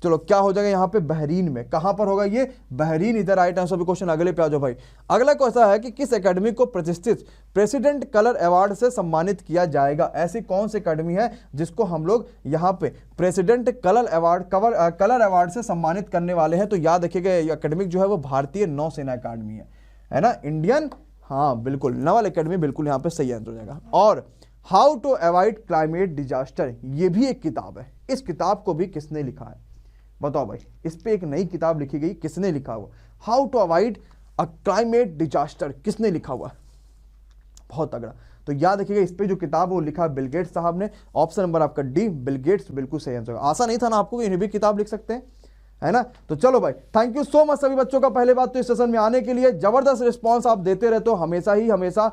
चलो क्या हो जाएगा यहाँ पे? बहरीन में। कहां पर होगा ये? बहरीन। इधर राइट आंसर भी क्वेश्चन अगले पे आ जाओ भाई। अगला क्वेश्चन है कि किस एकेडमी को प्रतिष्ठित प्रेसिडेंट कलर अवार्ड से सम्मानित किया जाएगा? ऐसी कौन सी एकेडमी है जिसको हम लोग यहाँ पे प्रेसिडेंट कलर अवार्ड से सम्मानित करने वाले हैं? तो याद रखिएगा एकेडमिक जो है वो भारतीय नौसेना अकादमी है ना, इंडियन। हाँ बिल्कुल, नवल एकेडमी बिल्कुल यहाँ पे सही आंसर हो जाएगा। और how to avoid climate disaster, ये भी एक किताब है। इस किताब को भी किसने लिखा है बताओ भाई? इस पे एक नई किताब लिखी गई, किसने लिखा हुआ? How to avoid a climate disaster, किसने लिखा हुआ? बहुत तगड़ा। तो याद रखिएगा इस पे जो किताब वो लिखा बिल गेट्स साहब ने। ऑप्शन नंबर आपका डी, बिल गेट्स बिल्कुल सही आंसर। आशा नहीं था ना आपको, इन्हें भी किताब लिख सकते हैं, है ना। तो चलो भाई, थैंक यू सो मच सभी बच्चों का पहले बात तो इस सेशन में आने के लिए। जबरदस्त रिस्पॉन्स आप देते रहते हो हमेशा ही हमेशा।